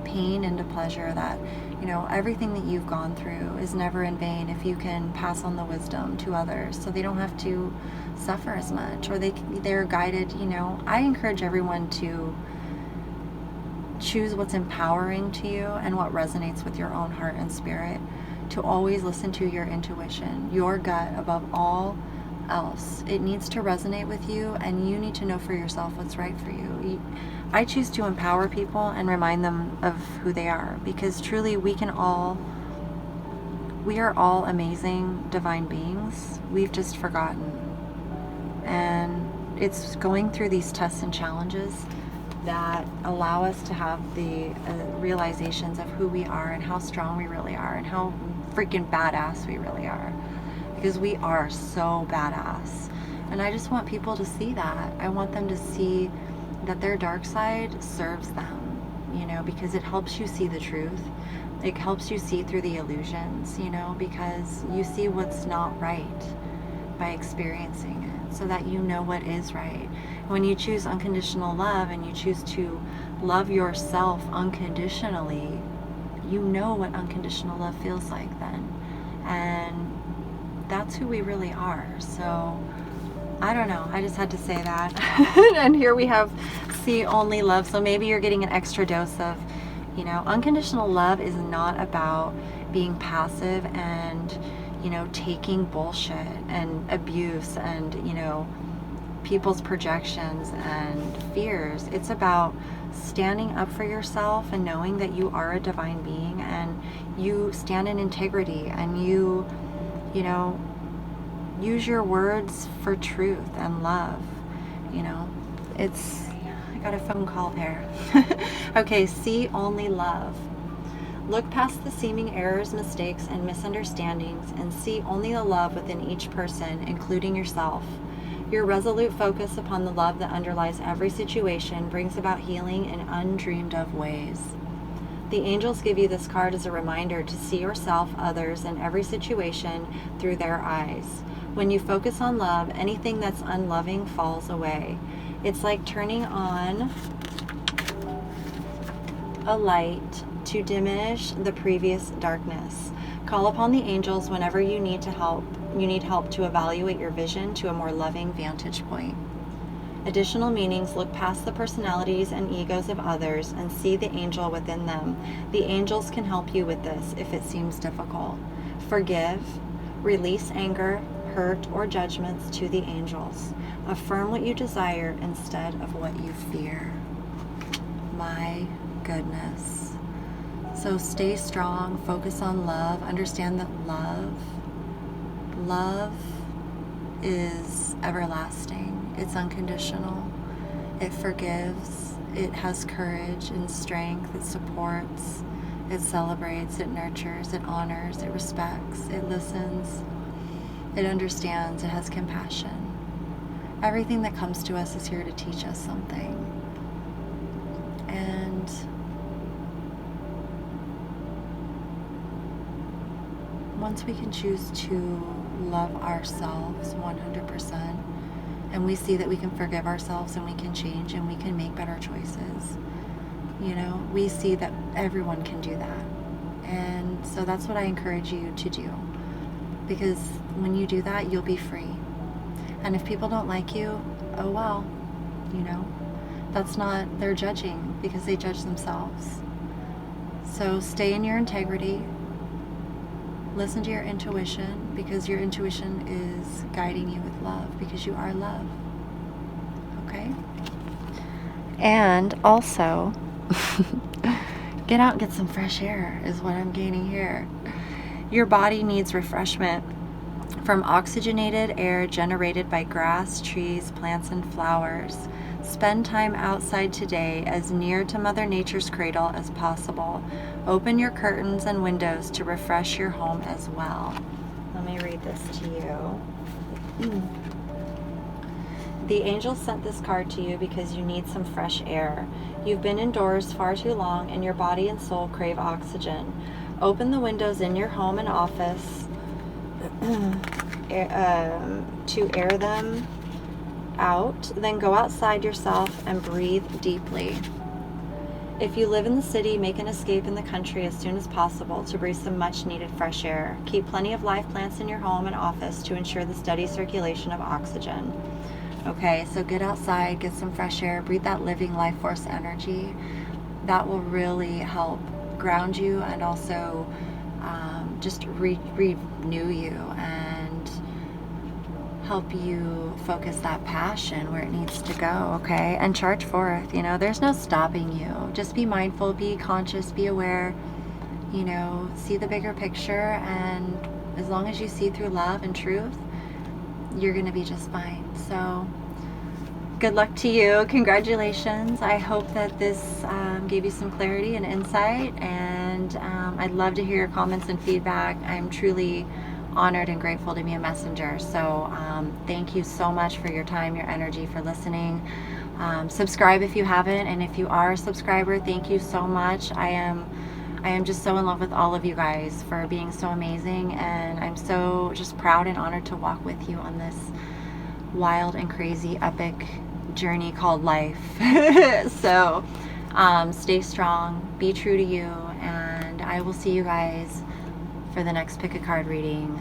pain into pleasure, that, you know, everything that you've gone through is never in vain if you can pass on the wisdom to others so they don't have to suffer as much, or they're guided. You know, I encourage everyone to choose what's empowering to you and what resonates with your own heart and spirit, to always listen to your intuition, your gut above all else. It needs to resonate with you, and you need to know for yourself what's right for you. I choose to empower people and remind them of who they are, because truly we are all amazing divine beings. We've just forgotten. And it's going through these tests and challenges that allow us to have the realizations of who we are and how strong we really are and how freaking badass we really are. Because we are so badass. And I just want people to see that. I want them to see that their dark side serves them, you know, because it helps you see the truth. It helps you see through the illusions, you know, because you see what's not right by experiencing it, so that you know what is right. When you choose unconditional love and you choose to love yourself unconditionally, you know what unconditional love feels like then. And that's who we really are. So I don't know, I just had to say that. And here we have see only love. So maybe you're getting an extra dose of, you know, unconditional love is not about being passive and, you know, taking bullshit and abuse and, you know, people's projections and fears. It's about standing up for yourself and knowing that you are a divine being, and you stand in integrity, and you know, use your words for truth and love. You know, I got a phone call there. Okay, see only love. Look past the seeming errors, mistakes, and misunderstandings and see only the love within each person, including yourself. Your resolute focus upon the love that underlies every situation brings about healing in undreamed of ways. The angels give you this card as a reminder to see yourself, others, and every situation through their eyes. When you focus on love, anything that's unloving falls away. It's like turning on a light to diminish the previous darkness. Call upon the angels whenever you need help to evaluate your vision to a more loving vantage point. Additional meanings: look past the personalities and egos of others and see the angel within them. The angels can help you with this if it seems difficult. Forgive, release anger, hurt, or judgments to the angels. Affirm what you desire instead of what you fear. My goodness. So stay strong, focus on love, understand that love is everlasting. It's unconditional. It forgives. It has courage and strength. It supports. It celebrates. It nurtures. It honors. It respects. It listens. It understands. It has compassion. Everything that comes to us is here to teach us something. And once we can choose to love ourselves 100%, and we see that we can forgive ourselves and we can change and we can make better choices, we see that everyone can do that. And so that's what I encourage you to do, because when you do that, you'll be free. And if people don't like you, oh well, that's not, they're judging because they judge themselves. So stay in your integrity. Listen to your intuition, because your intuition is guiding you with love, because you are love. Okay? And also, get out and get some fresh air is what I'm gaining here. Your body needs refreshment from oxygenated air generated by grass, trees, plants, and flowers. Spend time outside today, as near to Mother Nature's cradle as possible. Open your curtains and windows to refresh your home as well. Let me read this to you. The angels sent this card to you because you need some fresh air. You've been indoors far too long, and your body and soul crave oxygen. Open the windows in your home and office to air them out, then go outside yourself and breathe deeply. If you live in the city, make an escape in the country as soon as possible to breathe some much needed fresh air. Keep plenty of live plants in your home and office to ensure the steady circulation of oxygen. Okay, so get outside, get some fresh air, breathe that living life force energy. That will really help ground you and also just renew you and help you focus that passion where it needs to go, okay? And charge forth, there's no stopping you. Just be mindful, be conscious, be aware, see the bigger picture, and as long as you see through love and truth, you're gonna be just fine. So good luck to you. Congratulations. I hope that this gave you some clarity and insight, and I'd love to hear your comments and feedback. I'm truly honored and grateful to be a messenger. So thank you so much for your time, your energy, for listening. Subscribe if you haven't, and if you are a subscriber, thank you so much. I am just so in love with all of you guys for being so amazing, and I'm so just proud and honored to walk with you on this wild and crazy epic journey called life. So stay strong, be true to you, and I will see you guys for the next pick a card reading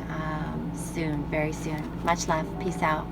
soon, very soon. Much love. Peace out.